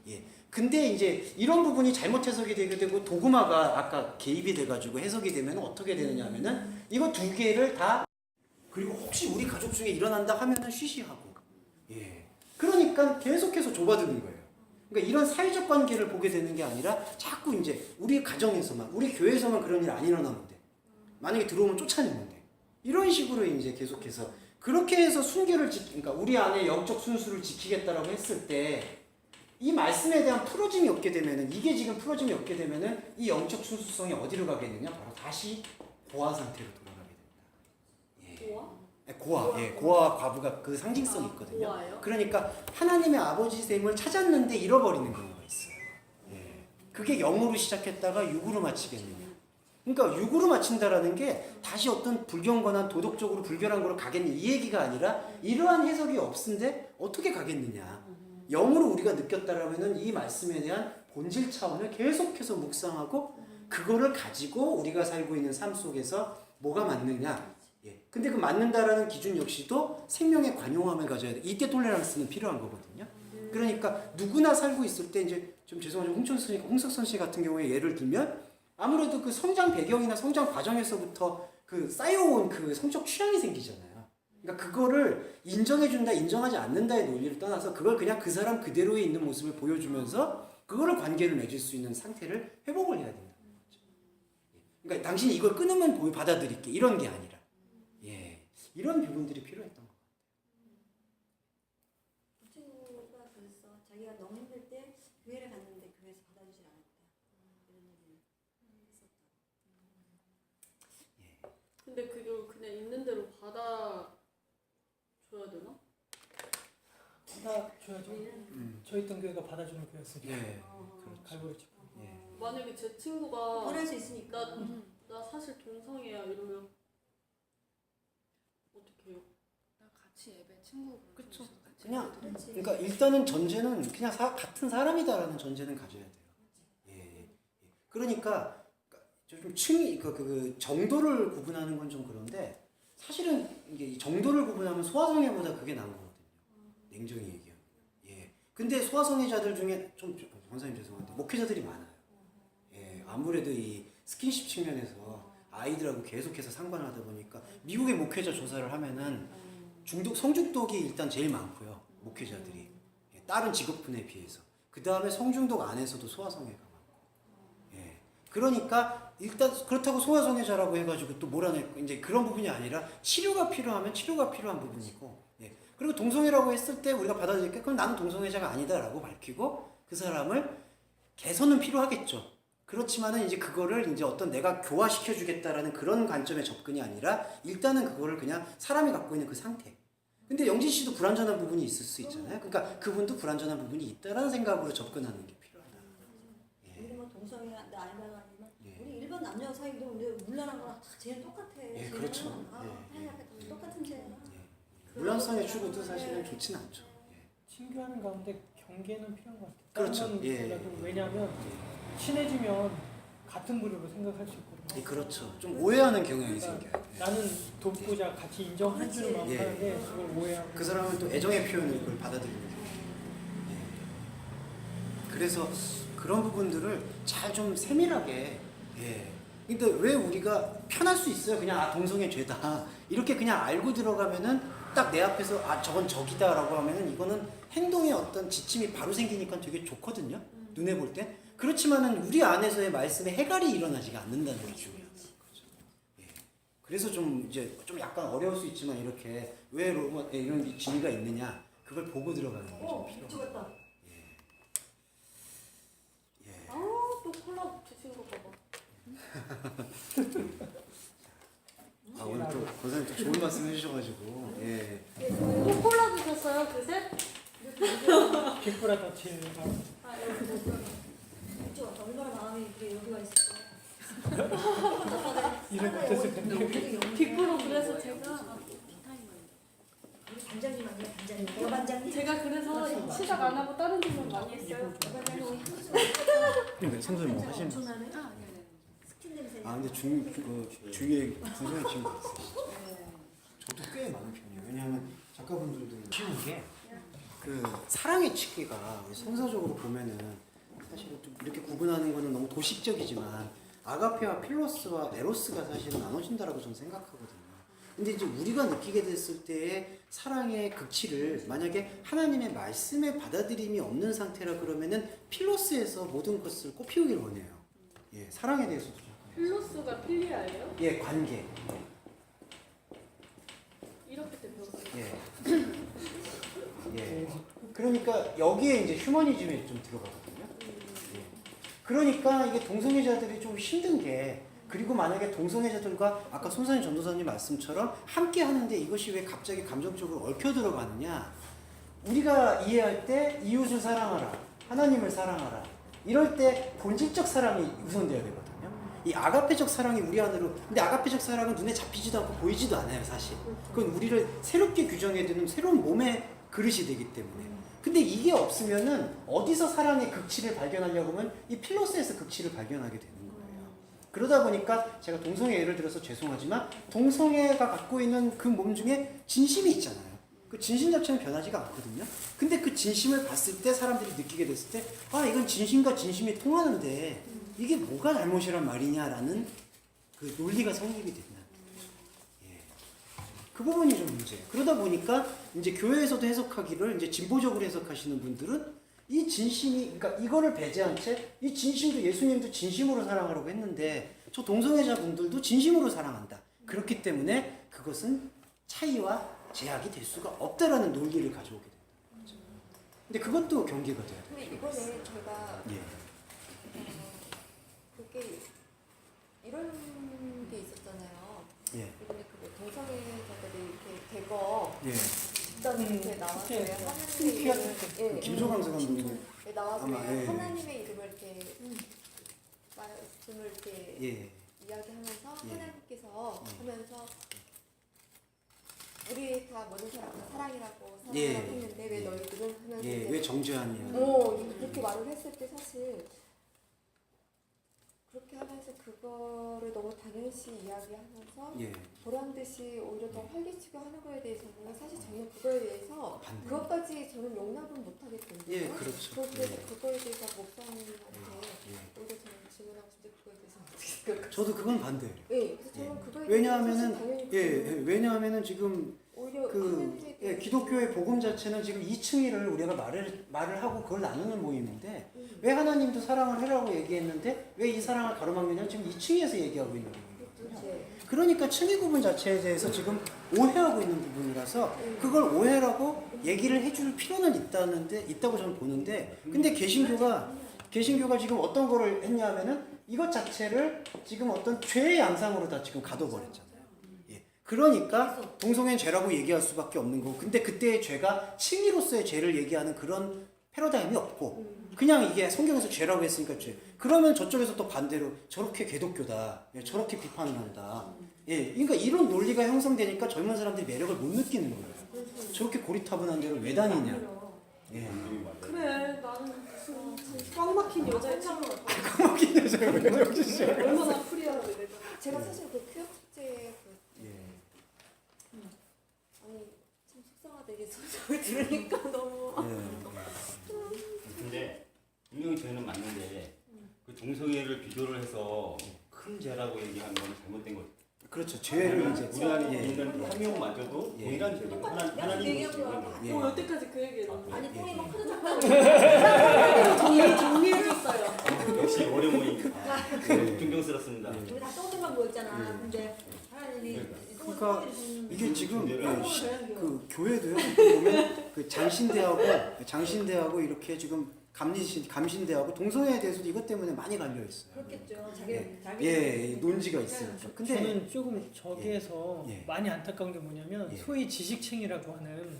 예. 근데 이제 이런 부분이 잘못 해석이 되게 되고 도구마가 아까 개입이 돼가지고 해석이 되면 어떻게 되느냐 하면은 이거 두 개를 다 그리고 혹시 우리 가족 중에 일어난다 하면은 쉬쉬하고 예. 그러니까 계속해서 좁아드는 거예요. 그러니까 이런 사회적 관계를 보게 되는 게 아니라 자꾸 이제 우리 가정에서만 우리 교회에서만 그런 일 안 일어나면 돼. 만약에 들어오면 쫓아내면 돼. 이런 식으로 이제 계속해서 그렇게 해서 순결을 그러니까 우리 안에 영적 순수를 지키겠다라고 했을 때 이 말씀에 대한 풀어짐이 없게 되면은 이게 지금 풀어짐이 없게 되면은 이 영적 순수성이 어디로 가겠느냐? 바로 다시 고아 상태로 돌아가게 됩니다. 예. 고아? 고아, 고아와 과부가 그 상징성이 있거든요. 고아예요? 그러니까 하나님의 아버지 됨을 찾았는데 잃어버리는 경우가 있어요. 예. 그게 영으로 시작했다가 육으로 마치겠느냐? 그러니까 육으로 마친다라는 게 다시 어떤 불경건한 도덕적으로 불결한 거로 가겠냐 이 얘기가 아니라 이러한 해석이 없은데 어떻게 가겠느냐? 영으로 우리가 느꼈다라면은 이 말씀에 대한 본질 차원을 계속해서 묵상하고 그거를 가지고 우리가 살고 있는 삶 속에서 뭐가 맞느냐? 예. 근데 그 맞는다라는 기준 역시도 생명의 관용함을 가져야 돼. 이때 톨레랑스는 필요한 거거든요. 그러니까 누구나 살고 있을 때 이제 좀 죄송하지만 홍석선 씨 같은 경우에 예를 들면 아무래도 그 성장 배경이나 성장 과정에서부터 그 쌓여온 그 성적 취향이 생기잖아요. 그러니까 그거를 인정해준다, 인정하지 않는다의 논리를 떠나서 그걸 그냥 그 사람 그대로의 있는 모습을 보여주면서 그거를 관계를 맺을 수 있는 상태를 회복을 해야 된다는 거죠. 그러니까 당신이 이걸 끊으면 받아들일게 이런 게 아니라 예 이런 부분들이 필요했던 것 같아요. 그 친구가 그랬어. 자기가 너무 힘들 때 교회를 갔는데 교회에서 받아주지 않았다. 이런 얘기를 했었다. 근데 그걸 그냥 있는 대로 받아줘야 되나? 받아줘야죠. 저희 있던 교회가 받아주는 교회였으니까. 예, 그렇죠. 갈고리 치고. 예. 만약에 제 친구가 보낼 수 있으니까. 나 사실 동성애야 이러면 어떻게 해요? 나 같이 예배 친구 그쵸. 그냥 그렇지. 그러니까 일단은 전제는 그냥 같은 사람이다라는 전제는 가져야 돼요. 예. 그러니까 좀 층이 그 정도를 구분하는 건 좀 그런데 사실은 이게 이 정도를 구분하면 소아성애보다 그게 나은 거거든요. 냉정히 얘기하면. 예. 근데 소아성애자들 중에 좀 권사님 죄송한데 목회자들이 많아요. 예. 아무래도 이 스킨십 측면에서 아이들하고 계속해서 상관하다 보니까 미국의 목회자 조사를 하면은 성중독이 일단 제일 많고요. 목회자들이. 예. 다른 직업군에 비해서. 그 다음에 성중독 안에서도 소아성애가 많고. 예. 그러니까 일단 그렇다고 소아성애자라고 해가지고 또 몰아내고 이제 그런 부분이 아니라 치료가 필요하면 치료가 필요한 부분이고 예. 그리고 동성애라고 했을 때 우리가 받아들일게 그럼 나는 동성애자가 아니다라고 밝히고 그 사람을 개선은 필요하겠죠. 그렇지만은 이제 그거를 이제 어떤 내가 교화시켜 주겠다라는 그런 관점의 접근이 아니라 일단은 그거를 그냥 사람이 갖고 있는 그 상태. 근데 영진 씨도 불완전한 부분이 있을 수 있잖아요. 그러니까 그분도 불완전한 부분이 있다라는 생각으로 접근하는 게 필요하다. 우리 뭐 동성애 나 아니면 예. 우리 일반 남녀 사이도 우리 물란한 거랑 다 쟤는 똑같아. 예, 그렇죠. 예. 똑같은 쟤야. 물란성의 추구도 사실은 좋지는 않죠. 친교하는 가운데 경계는 필요한 것 같아요. 그렇죠. 예. 왜냐하면 친해지면 같은 부류로 생각할 수 있거든요. 예, 그렇죠. 좀 오해하는 경향이 그러니까 생겨요. 예. 나는 돕고자 같이 인정할 줄은 마음 예. 하는데 그걸 오해하고 그 사람은 또 애정의 표현을 그걸 받아들이는 거예요. 예. 그래서 그런 부분들을 잘 좀 세밀하게 예. 근데 왜 우리가 편할 수 있어요? 그냥 아 동성애 죄다 이렇게 그냥 알고 들어가면은 딱 내 앞에서 아 저건 적이다라고 하면은 이거는 행동의 어떤 지침이 바로 생기니까 되게 좋거든요. 눈에 볼 때. 그렇지만은 우리 안에서의 말씀에 해갈이 일어나지가 않는다는 게 중요한 거죠. 예. 그래서 좀 이제 좀 약간 어려울 수 있지만 이렇게 왜 로마 이런 진리가 있느냐 그걸 보고 들어가는 게 좀 필요해요. 죽었다. 예. 아또 콜라 드신 거 봐봐. 아 오늘 또 권사님 또 좋은 말씀 해주셔가지고 예. 또 콜라 드셨어요 그새? 빅브라 덧칠 아 여기 그렇죠. 얼마나 마음이 그래 여기가 있어. 일을 못했을 텐데. 빅브로 그래서 제가 반장님 아니야 반장님. 내가 반장님. 제가 그래서 시작 안 하고 다른 질문 많이 했어요. 반장님 향수. 근데 성도님 뭐 하시는 거? 엄청나네. 아, 네네. 스킨 냄새. 아 근데 주위에 분석의 친구 있어요. 저도 꽤 많은 편이에요. 왜냐하면 작가분들도 쉬운 게 그 사랑의 치기가 성서적으로 보면은 사실은 좀 이렇게 구분하는 거는 너무 도식적이지만 아가페와 필로스와 에로스가 사실은 나눠진다라고 저는 생각하거든요. 근데 이제 우리가 느끼게 됐을 때의 사랑의 극치를 만약에 하나님의 말씀에 받아들임이 없는 상태라 그러면은 필로스에서 모든 것을 꽃피우기를 원해요. 예, 사랑에 대해서도 좀. 필로스가 필리아예요? 예, 관계. 이렇게 때 배웠어요. 예. 예. 그러니까 여기에 이제 휴머니즘이 좀 들어가거든요. 예. 그러니까 이게 동성애자들이 좀 힘든 게 그리고 만약에 동성애자들과 아까 손사님 전도사님 말씀처럼 함께 하는데 이것이 왜 갑자기 감정적으로 얽혀 들어가느냐. 우리가 이해할 때 이웃을 사랑하라. 하나님을 사랑하라. 이럴 때 본질적 사랑이 우선돼야 되거든요. 이 아가페적 사랑이 우리 안으로 근데 아가페적 사랑은 눈에 잡히지도 않고 보이지도 않아요 사실. 그건 우리를 새롭게 규정해야 되는 새로운 몸의 그릇이 되기 때문에. 근데 이게 없으면은 어디서 사랑의 극치를 발견하려고 하면 이 필로스에서 극치를 발견하게 되는 거예요. 그러다 보니까 제가 동성애 예를 들어서 죄송하지만 동성애가 갖고 있는 그 몸 중에 진심이 있잖아요. 그 진심 자체는 변하지가 않거든요. 근데 그 진심을 봤을 때 사람들이 느끼게 됐을 때 아 이건 진심과 진심이 통하는데 이게 뭐가 잘못이란 말이냐라는 그 논리가 성립이 된다. 예. 그 부분이 좀 문제예요. 그러다 보니까 이제 교회에서도 해석하기를 이제 진보적으로 해석하시는 분들은 이 진심이 그러니까 이거를 배제한 채 이 진심도 예수님도 진심으로 사랑하라고 했는데 저 동성애자 분들도 진심으로 사랑한다. 그렇기 때문에 그것은 차이와 제약이 될 수가 없다라는 논리를 가져오게 된다. 근데 그것도 경계가 돼야 돼요. 근데 이번에 제가 예. 그게 이런 게 있었잖아요. 예. 이번에 그 동성애자들이 이렇게 대거 예. 집단에 이렇게 나와서 왜 하나님의 피아트 이름을 그 김조광수 감독님. 네, 나와서 아마, 왜 예. 하나님의 이름을 이렇게 말씀을 이렇게 예. 이야기하면서 예. 하나님께서 예. 하면서 우리 다 모든 사람 다 사랑이라고 예. 했는데 왜 예. 너희들은 하면서 예. 이제 왜 정죄하냐. 그렇게 말을 했을 때 사실 그렇게 하면서 그거를 너무 당연시 이야기하면서 예. 보란 듯이 오히려 더 활기치고 하는 거에 대해서는 사실 저는 그거에 대해서 반대. 그것까지 저는 용납은 못 하겠거든요. 예, 그렇죠. 그래서 예. 그거에 대해서 목사님한테 예. 오히려 저는 질문하고 싶은데 그거에 대해서 어떻게 생각하세요? 저도 그건 반대예요. 네, 그래서 저는 예. 그거에 왜냐하면은 대해서 사실 예, 당연히 예. 왜냐하면은 지금 오히려 그 하나님에 예, 대해서 기독교의 복음 자체는 지금 2층위를 우리가 말을 하고 그걸 나누는 모임인데 왜 하나님도 사랑을 해라고 얘기했는데 왜 이 사랑을 가로막느냐 지금 2층에서 얘기하고 있는 거거든요. 네. 그러니까 층위 구분 자체에 대해서 지금 오해하고 있는 부분이라서 그걸 오해라고 얘기를 해줄 필요는 있다고 저는 보는데 근데 개신교가 지금 어떤 거를 했냐면은 이것 자체를 지금 어떤 죄의 양상으로 다 지금 가둬버렸잖아요. 예. 그러니까 동성애는 죄라고 얘기할 수밖에 없는 거고 근데 그때의 죄가 칭의로서의 죄를 얘기하는 그런 패러다임이 없고 그냥 이게 성경에서 죄라고 했으니까 죄. 그러면 저쪽에서 또 반대로 저렇게 개독교다. 예, 저렇게 비판을 한다. 예, 그러니까 이런 논리가 형성되니까 젊은 사람들이 매력을 못 느끼는 거예요. 저렇게 고리타분한 데를 왜 다니냐. 예. 그래 나는 무슨 꽉 막힌 여자의 친구 까먹긴 여자가 왜 그러시죠? 얼마나 프리하고 내가 제가 사실 그 퀴어 축제 예. 아니 참 속상하다 이게 소식을 들으니까 너무 근데 분명히 죄는 맞는데 그 동성애를 비교를 해서 큰 죄라고 얘기하는 건 잘못된 거죠. 그렇죠. 죄를 이제 우리 안에 예. 있는 한 명마저도 예. 동일한 죄고 하나님의 얘기한 거야. 죄고. 예. 여태까지 그 얘기했는데 아니 똥이 막 크는 정리해줬어요. 역시 어려우니까 존경스럽습니다. 예. 우리 다 똥들만 모였잖아. 예. 근데 하나님이 그러니까 이게 지금 예. 그 교회도요 보면 그 장신대하고 이렇게 지금 감신대하고 동성애에 대해서도 이것 때문에 많이 갈려 있어요. 그렇겠죠. 예. 자기 예, 논지가 있으니까. 근데 저는 조금 저기에서 예. 많이 안타까운 게 뭐냐면 예. 소위 지식층이라고 하는,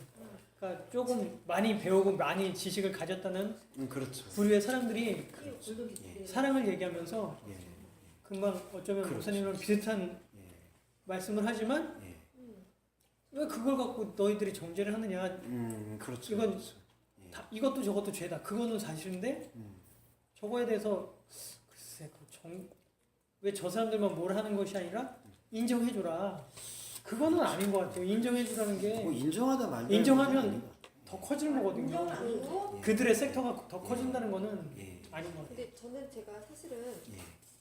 그러니까 조금 많이 배우고 많이 지식을 가졌다는 그렇죠. 부류의 사람들이 예. 사랑을 얘기하면서 예. 금방 어쩌면 그렇죠. 목사님이랑 비슷한 예. 말씀을 하지만 예. 왜 그걸 갖고 너희들이 정죄를 하느냐. 그렇죠. 이건 그렇죠. 예. 이것도 저것도 죄다. 그거는 사실인데 저거에 대해서 글쎄 왜 저 사람들만 뭘 하는 것이 아니라 인정해줘라. 그거는 아닌 것 같아요. 인정해주라는 게 뭐 인정하다 말고 인정하면 더 커지는 거거든요. 인정은 아니고 그들의 섹터가 더 커진다는 거는 예. 아닌 것 같아요. 근데 저는 제가 사실은 예.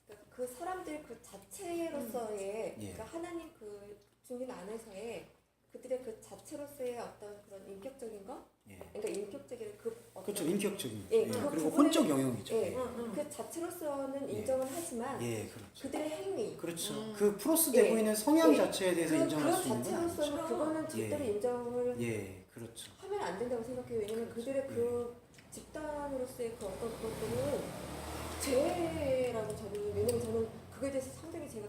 그러니까 그 사람들 그 자체로서의 예. 그러니까 하나님 그 주님 안에서의 그들의 그 자체로서의 어떤 그런 인격적인 거, 예. 그러니까 인격적인 그 어떤 그렇죠. 인격적인. 예, 예. 그 그리고 부분에- 혼적 영역이죠. 예, 예. 그 자체로서는 예. 인정을 하지만 예, 그렇죠. 그들의 행위, 그렇죠. 그 프로스 되고 예. 있는 성향 예. 자체에 대해서 인정할 수 있는 건 아니죠. 자체로서는 그거는 절대로 예. 인정을 예, 그렇죠. 하면 안 된다고 생각해요. 왜냐면 그들의 그 집단으로서의 그 어떤 그것들은 죄라고 저는, 왜냐면 저는 그거에 대해서 상당히 제가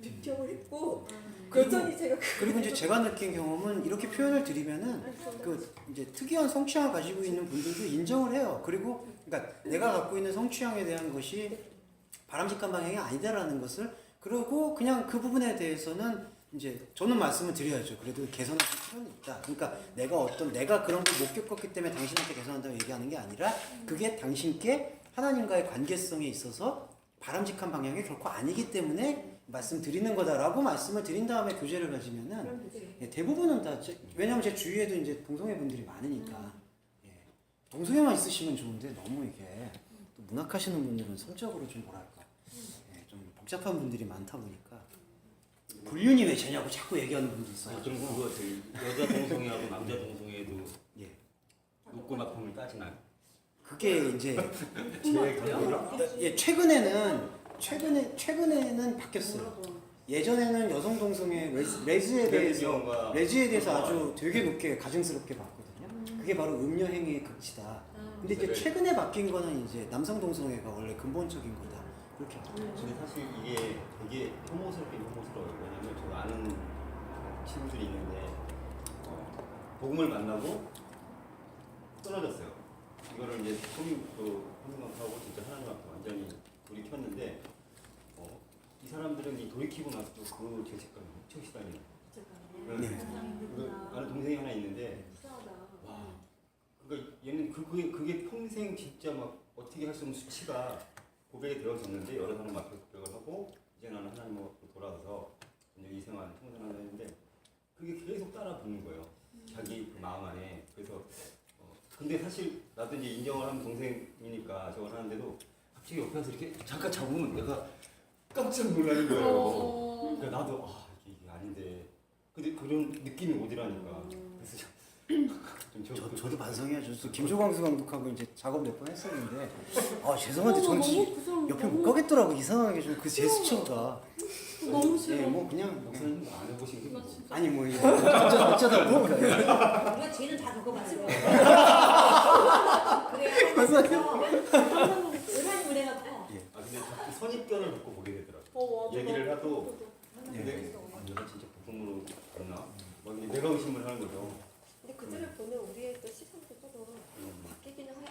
비평을 했고 여전히 제가 그리고 이제 제가 느낀 경험은 이렇게 표현을 드리면은 그 이제 특이한 성취향을 가지고 있는 분들도 인정을 해요. 그리고 그러니까 내가 갖고 있는 성취향에 대한 것이 바람직한 방향이 아니다라는 것을, 그리고 그냥 그 부분에 대해서는 이제 저는 말씀을 드려야죠. 그래도 개선할 필요는 있다. 그러니까 내가 그런 걸 못 겪었기 때문에 당신한테 개선한다고 얘기하는 게 아니라 그게 당신께 하나님과의 관계성에 있어서 바람직한 방향이 결코 아니기 때문에 말씀드리는 거다라고 말씀을 드린 다음에 교제를 가지면은 예, 대부분은 다 왜냐하면 제 주위에도 이제 동성애 분들이 많으니까 예, 동성애만 있으시면 좋은데 너무 이게 또 문학하시는 분들은 성적으로 좀 뭐랄까 예, 좀 복잡한 분들이 많다 보니까 불륜이 왜 죄냐고 자꾸 얘기하는 분도 있어요. 그럼 그거 여자 동성애하고 남자 동성애도 예. 욕구 막품을 따지나요? 그게 이제 예, 최근에는 바뀌었어요. 예전에는 여성 동성애 레즈에 대해서 아주 되게 높게 가증스럽게 봤거든요. 그게 바로 음녀 행위의 극치다. 근데 이제 최근에 바뀐 거는 이제 남성 동성애가 원래 근본적인 거다. 그렇게 근데 사실 이게 되게 혐오스러워요. 왜냐면 저 아는 친구들이 있는데 복음을 만나고 끊어졌어요. 이거를 이제 성경하고 진짜 하나님 앞에 완전히 돌이켰는데 이 사람들은 이 돌이키고 나서 그 죄책감이 엄청 시달려요. 네. 아는 동생이 하나 있는데 와, 그러니까 얘는 그게 평생 진짜 막 어떻게 할 수 없는 수치가 고백이 되어졌는데 여러 사람 앞에 고백을 하고 이제 나는 하나님 앞으로 돌아가서 이제 이 생활 청산한다 했는데 그게 계속 따라 붙는 거예요. 자기 그 마음 안에. 그래서 근데 사실 나도 이제 인정을 하는 동생이니까 저걸 하는데도 갑자기 옆에 와서 이렇게 잠깐 잡으면 내가 깜짝 놀라는 거예요. 그러니까 나도 이게 아닌데 근데 그런 느낌이 오더라니까. 그래서 저도 반성해야죠. 저 김조광수 감독하고 이제 작업 몇 번 했었는데 죄송한데 저는 지금 옆에 못 가겠더라고. 이상하게 좀 그 제스처가 너무 싫어. 예, 뭐 그냥 목사님 안 해보신 게 뭐죠? 아니 뭐 이거 어쩌다 보니까 우리가 죄는 다 겪어봤어요. 그래야 맞아요. 은하님 은혜가 커. 근데 자꾸 선입견을 갖고 보게 되더라고. 맞아. 얘기를 해도 예. 근데 얘가 진짜 복음으로 갔나? 막 이제 내가 의심을 하는 거죠. 근데 그들을 보는 우리의 또 시선도 조금 바뀌기는 할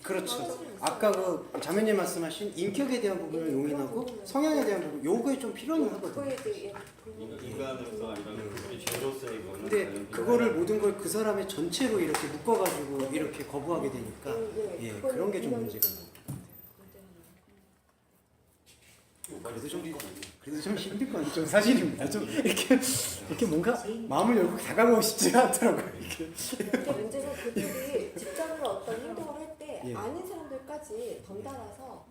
그렇죠. 사실은 있어요. 아까 그 자매님 말씀하신 인격에 대한 부분을 용인하고 성향에 대한 부분 요거에 좀 필요는 하거든요. 그거에 이제 인간으로서 아니라 그들의 죄로서의 거는 근데 그거를 모든 걸 그 사람의 전체로 이렇게 묶어가지고 이렇게 거부하게 되니까 예, 그런 게 좀 문제가 있는 것 같아요. 그래도 좀 힘들 건 좀 사실입니다. 좀 이렇게 뭔가 마음을 열고 다가가고 싶지 않더라고요. 이렇게. 근데 문제는 그들이 직장으로 어떤 행동을 할 때 예. 아닌 사람들까지 덩달아서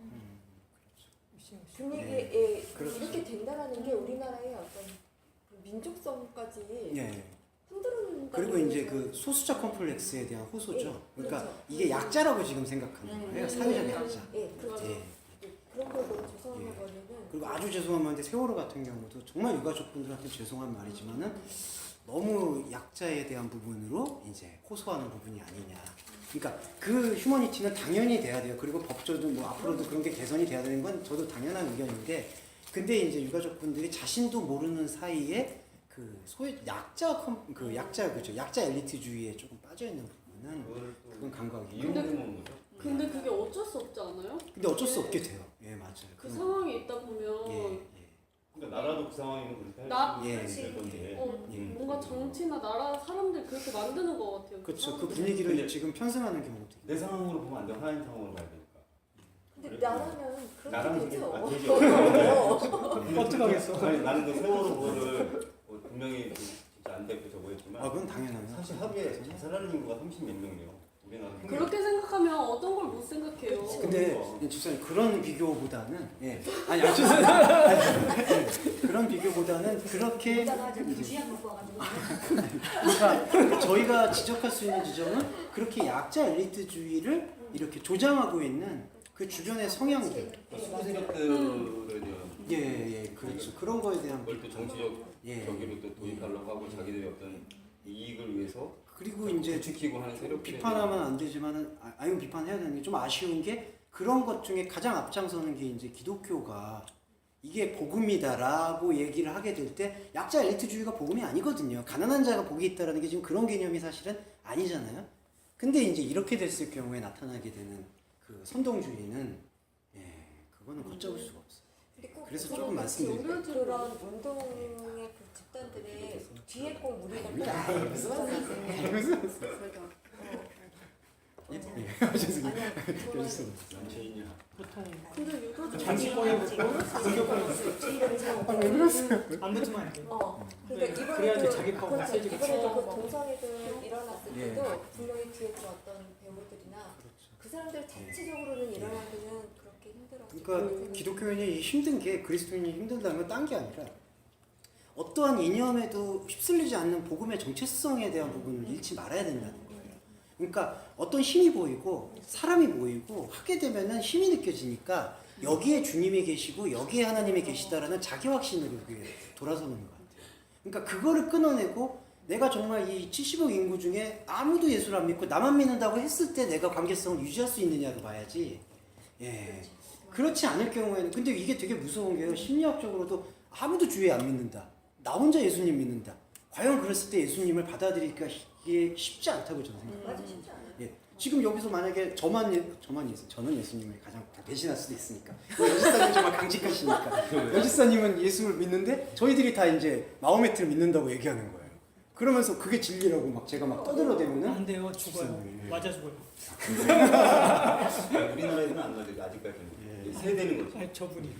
분위기에 네. 그렇죠. 이렇게 된다라는 게 우리나라의 어떤 그 민족성까지 예. 흔들어놓는다. 그리고 이제 그 소수자 컴플렉스에 대한 호소죠. 예, 그러니까 그렇죠. 이게 약자라고 지금 생각하는 거예요. 사회적 약자. 예, 그렇죠. 예. 그런 걸 너무 죄송한 예. 거는 그리고 아주 죄송한 말인데 세월호 같은 경우도 정말 유가족분들한테 죄송한 말이지만은 너무 약자에 대한 부분으로 이제 호소하는 부분이 아니냐. 그러니까 그 휴머니티는 당연히 돼야 돼요. 그리고 법조도 뭐 앞으로도 그런 게 개선이 돼야 되는 건 저도 당연한 의견인데, 근데 이제 유가족분들이 자신도 모르는 사이에 그 소위 약자 그죠, 약자 엘리트주의에 조금 빠져 있는 부분은 그건 간과하기. 이용되는 거죠. 근데 그게 어쩔 수 없지 않아요? 근데 어쩔 수 없게 돼요. 예, 맞아요. 그 그건- 상황이 있다 보면 예. 그러니까 나라도 그 상황이면 그렇게 나- 할 건데. 뭔가 정치나 나라 사람들 그렇게 만드는 것 같아요. 그렇죠. 그 사람들이. 분위기를 근데- 지금 편승하는 경우도 있고. 내 상황으로 보면 안 돼. 하나님 상황으로 봐야 되니까. 근데 나라면 나랑 그렇게 되죠. 되죠. 어떡하겠어. 아니, 나는 그 세월호 그거를 분명히 진짜 안 됐고 저거 했지만 아, 그건 당연하죠. 사실 하루에 자살하는 인구가 30몇 명이에요. 우리나라. 그렇게 생각하면 어떤 걸 못 생각해요. 근데 집사님 그런 비교보다는 아니, 그런 비교보다는 그렇게 오다가 저기 쥐약 먹고 와가지고 그러니까 저희가 지적할 수 있는 지점은 그렇게 약자 엘리트주의를 이렇게 조장하고 있는 그 주변의 성향들, 수구 세력들에 대한 예, 그렇죠. 그런 거에 대한 그걸 또 정치적 예. 저기로 또 도입하려고 하고 자기들의 어떤 이익을 위해서 그리고 이제 지키고 하는 세력 비판하면 안 되지만은 아니 비판해야 되는 게 좀 아쉬운 게 그런 것 중에 가장 앞장서는 게 이제 기독교가 이게 복음이다라고 얘기를 하게 될 때 약자 엘리트주의가 복음이 아니거든요. 가난한 자가 복이 있다라는 게 지금 그런 개념이 사실은 아니잖아요. 근데 이제 이렇게 됐을 경우에 나타나게 되는 그 선동주의는 그거는 걷잡을 수가 없어요. 근데 꼭 그래서 그거는 조금 말씀드릴게요. 그런 운동의 그 집단들의 뒤에 꼭 무리가 아닙니다. 따라요. 아니야 남체인이야. 보통 근데 유가족 정치권에 붙고 주의를 잘 안 붙으면 안 돼요. 그러니까 이번에도 그래야지 자기하고 그렇죠. 메시지가 이번에도 그 있어. 동성애들 일어났을 예. 때도 분명히 뒤에 그 어떤 배우들이나 그 사람들 자체적으로는 일어나기는 그렇게 힘들었죠. 그러니까 기독교인이 힘든 게 그리스도인이 힘들다는 건 딴 게 아니라 어떠한 이념에도 휩쓸리지 않는 복음의 정체성에 대한 부분을 잃지 말아야 된다는 거예요. 그러니까 어떤 힘이 보이고 사람이 보이고 하게 되면은 힘이 느껴지니까 여기에 주님이 계시고 여기에 하나님이 계시다라는 자기 확신으로 그게 돌아서는 것 같아요. 그러니까 그거를 끊어내고 내가 정말 이 70억 인구 중에 아무도 예수를 안 믿고 나만 믿는다고 했을 때 내가 관계성을 유지할 수 있느냐를 봐야지. 예. 그렇지 않을 경우에는 근데 이게 되게 무서운 게요. 심리학적으로도 아무도 주에 안 믿는다. 나 혼자 예수님 믿는다. 과연 그랬을 때 예수님을 받아들이기가 이게 쉽지 않다고 저는 생각해요. 맞아 쉽지 않아요. 예. 지금 여기서 만약에 저는 예수님을 가장 다 배신할 수도 있으니까 연지사님 정말 강직하시니까 연지사님은 예수를 믿는데 저희들이 다 이제 마호메트를 믿는다고 얘기하는 거예요. 그러면서 그게 진리라고 막 제가 막 떠들어대면은 안 돼요. 죽어요. 예. 맞아 죽어요. 우리나라에서는 안 가죠. 아직까지는. 세대는 거죠. 아니, 저분이.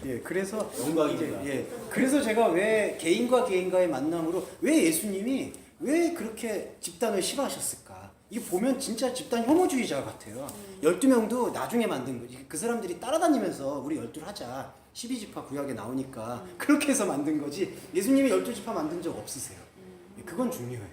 예, 그래서 영광입니다. 예, 그래서 제가 왜 개인과 개인과의 만남으로 왜 예수님이 왜 그렇게 집단을 싫어하셨을까? 이 보면 진짜 집단 혐오주의자 같아요. 12명도 나중에 만든 거지. 그 사람들이 따라다니면서 우리 12를 하자. 12지파 구약에 나오니까 그렇게 해서 만든 거지. 예수님이 12지파 만든 적 없으세요. 그건 중요해요.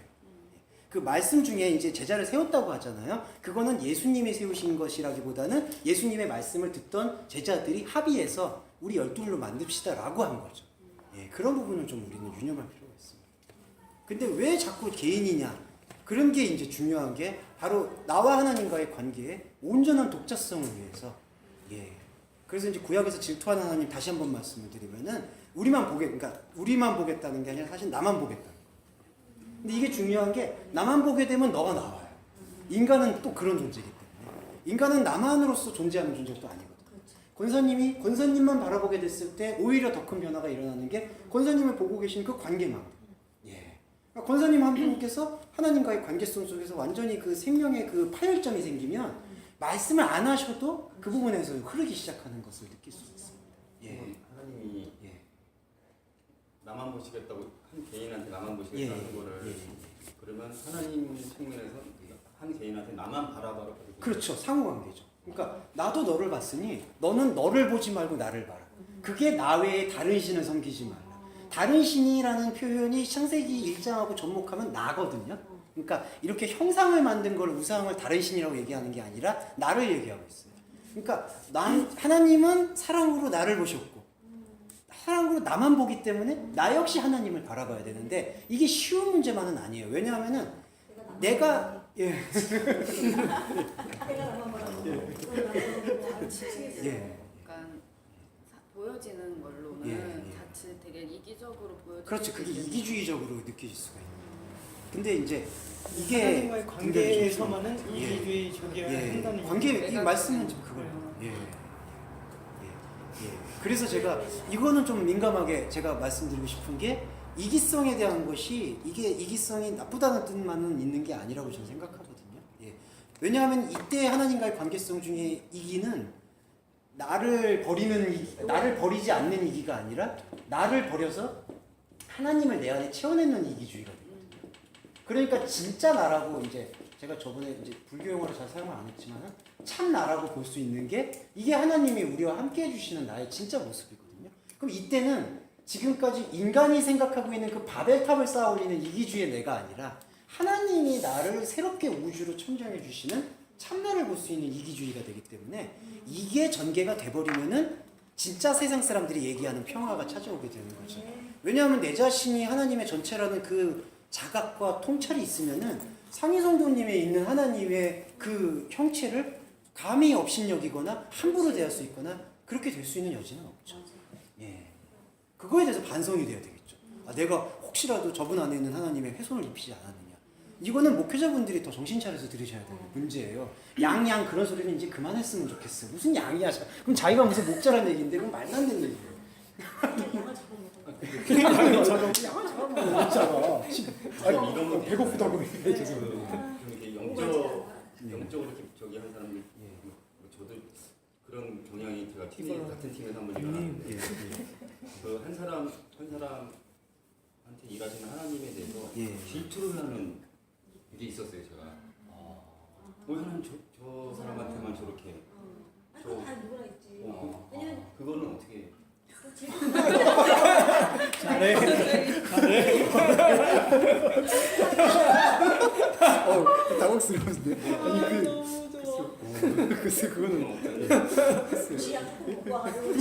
그 말씀 중에 이제 제자를 세웠다고 하잖아요. 그거는 예수님이 세우신 것이라기보다는 예수님의 말씀을 듣던 제자들이 합의해서 우리 12로 만듭시다라고 한 거죠. 예, 그런 부분을 좀 우리는 유념할 필요가 있습니다. 근데 왜 자꾸 개인이냐? 그런 게 이제 중요한 게 바로 나와 하나님과의 관계에 온전한 독자성을 위해서. 예. 그래서 이제 구약에서 질투하는 하나님 다시 한번 말씀을 드리면은 우리만 보겠다는 게 아니라 사실 나만 보겠다. 근데 이게 중요한 게 나만 보게 되면 너가 나와요. 인간은 또 그런 존재이기 때문에 인간은 나만으로서 존재하는 존재가 또 아니거든요. 권사님만 바라보게 됐을 때 오히려 더 큰 변화가 일어나는 게 권사님을 보고 계신 그 관계망. 예. 그러니까 권사님 한 분께서 하나님과의 관계성 속에서 완전히 그 생명의 그 파열점이 생기면 말씀을 안 하셔도 그 부분에서 흐르기 시작하는 것을 느낄 수 있습니다. 예. 하나님이 예. 나만 보시겠다고 한 개인한테 나만 예. 보시겠다는 거를 그러면 하나님 측면에서 한 개인한테 나만 바라봐라. 그렇죠. 상호관계죠. 그러니까 나도 너를 봤으니 너는 너를 보지 말고 나를 봐라. 그게 나 외에 다른 신을 섬기지 말라. 다른 신이라는 표현이 창세기 1장하고 접목하면 나거든요. 그러니까 이렇게 형상을 만든 걸 우상을 다른 신이라고 얘기하는 게 아니라 나를 얘기하고 있어요. 그러니까 하나님은 사랑으로 나를 보셨고 사랑으로 나만 보기 때문에 나 역시 하나님을 바라봐야 되는데 이게 쉬운 문제만은 아니에요. 왜냐하면은 내가 예. 내가 나만 뭐라고. 예. 약간 보여지는 걸로는 예. 자칫 되게 이기적으로 보여지는 그렇죠. 그게 이기주의적으로 느껴질 수가 있는 거예요. 근데 이제 이게 하나님과의 관계에서만은 예. 이기주의적이어야 예. 한다는 관계 이 내가 말씀은 좀 그거예요. 예. 예. 예. 그래서 제가 이거는 좀 민감하게 제가 말씀드리고 싶은 게 이기성에 대한 것이 이게 이기성이 나쁘다는 뜻만은 있는 게 아니라고 저는 생각하거든요. 예. 왜냐하면 이때 하나님과의 관계성 중에 이기는 나를 버리지 않는 이기가 아니라 나를 버려서 하나님을 내 안에 채워내는 이기주의가 되거든요. 그러니까 진짜 나라고 이제 제가 저번에 이제 불교 용어를 잘 사용을 안 했지만은 참 나라고 볼 수 있는 게 이게 하나님이 우리와 함께 해주시는 나의 진짜 모습이거든요. 그럼 이때는 지금까지 인간이 생각하고 있는 그 바벨탑을 쌓아 올리는 이기주의 내가 아니라 하나님이 나를 새롭게 우주로 천정해 주시는 참나를 볼 수 있는 이기주의가 되기 때문에 이게 전개가 돼버리면은 진짜 세상 사람들이 얘기하는 평화가 찾아오게 되는 거죠. 왜냐하면 내 자신이 하나님의 전체라는 그 자각과 통찰이 있으면은 상위 성도님에 있는 하나님의 그 형체를 감히 업신여기거나 함부로 대할 수 있거나 그렇게 될 수 있는 여지는 없죠. 예. 그거에 대해서 반성이 돼야 되겠죠. 아, 내가 혹시라도 저분 안에 있는 하나님의 훼손을 입히지 않았느냐. 이거는 목회자분들이 더 정신 차려서 들으셔야 되는 문제예요. 양양 그런 소리는 이제 그만했으면 좋겠어요. 무슨 양이야. 그럼 자기가 무슨 목자란 얘기인데 그건 말도 안 되는 얘기예요. 양을 잡아먹는 목자가. 아니, 이런 거 배고프다고 그래. 죄송해요. 좀 이렇게 영적으로 이렇게 저기 한 사람들 저도 그런 경향이 제가 팀 같은 팀에서 한번 일어났는데 그 한 사람한테 일하시는 하나님에 대해서 질투를 하는 일이 있었어요. 제가 왜 하나님 저 사람한테만 저렇게 그건 다 누구나 있지. 왜냐면 그거는 어떻게 잘해. 당혹스러운데. 아니 너무 좋아. 글쎄 그거는 지하고 먹고 와가지고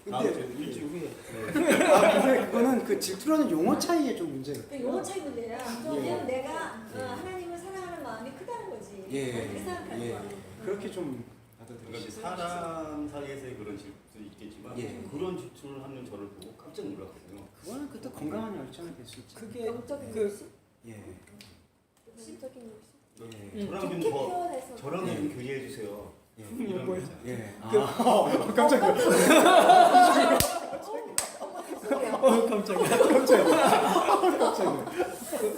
다음 주 일주일 후에 근데 그거는 그 질투라는 용어 차이에 좀 문제가 있어요. 용어 차이 문제야. 그냥 내가 하나님을 사랑하는 마음이 크다는 거지. 그렇게 생각하는 거야. 그렇게 좀 그러니까 받아들이시죠. 사람 사이에서의 그런 질투도 있겠지만 그런 질투를 하는 저를 보고 깜짝 놀랐거든요. 그거는 그때 건강한 열정이 될 수 있죠. 그게 영적인 그- 모습? 예. 심적인 모습? 저랑 좋게 좀 더 표현해서 저랑 좀 교제해 주세요. 이런 거 있잖아요. 예. 깜짝이야.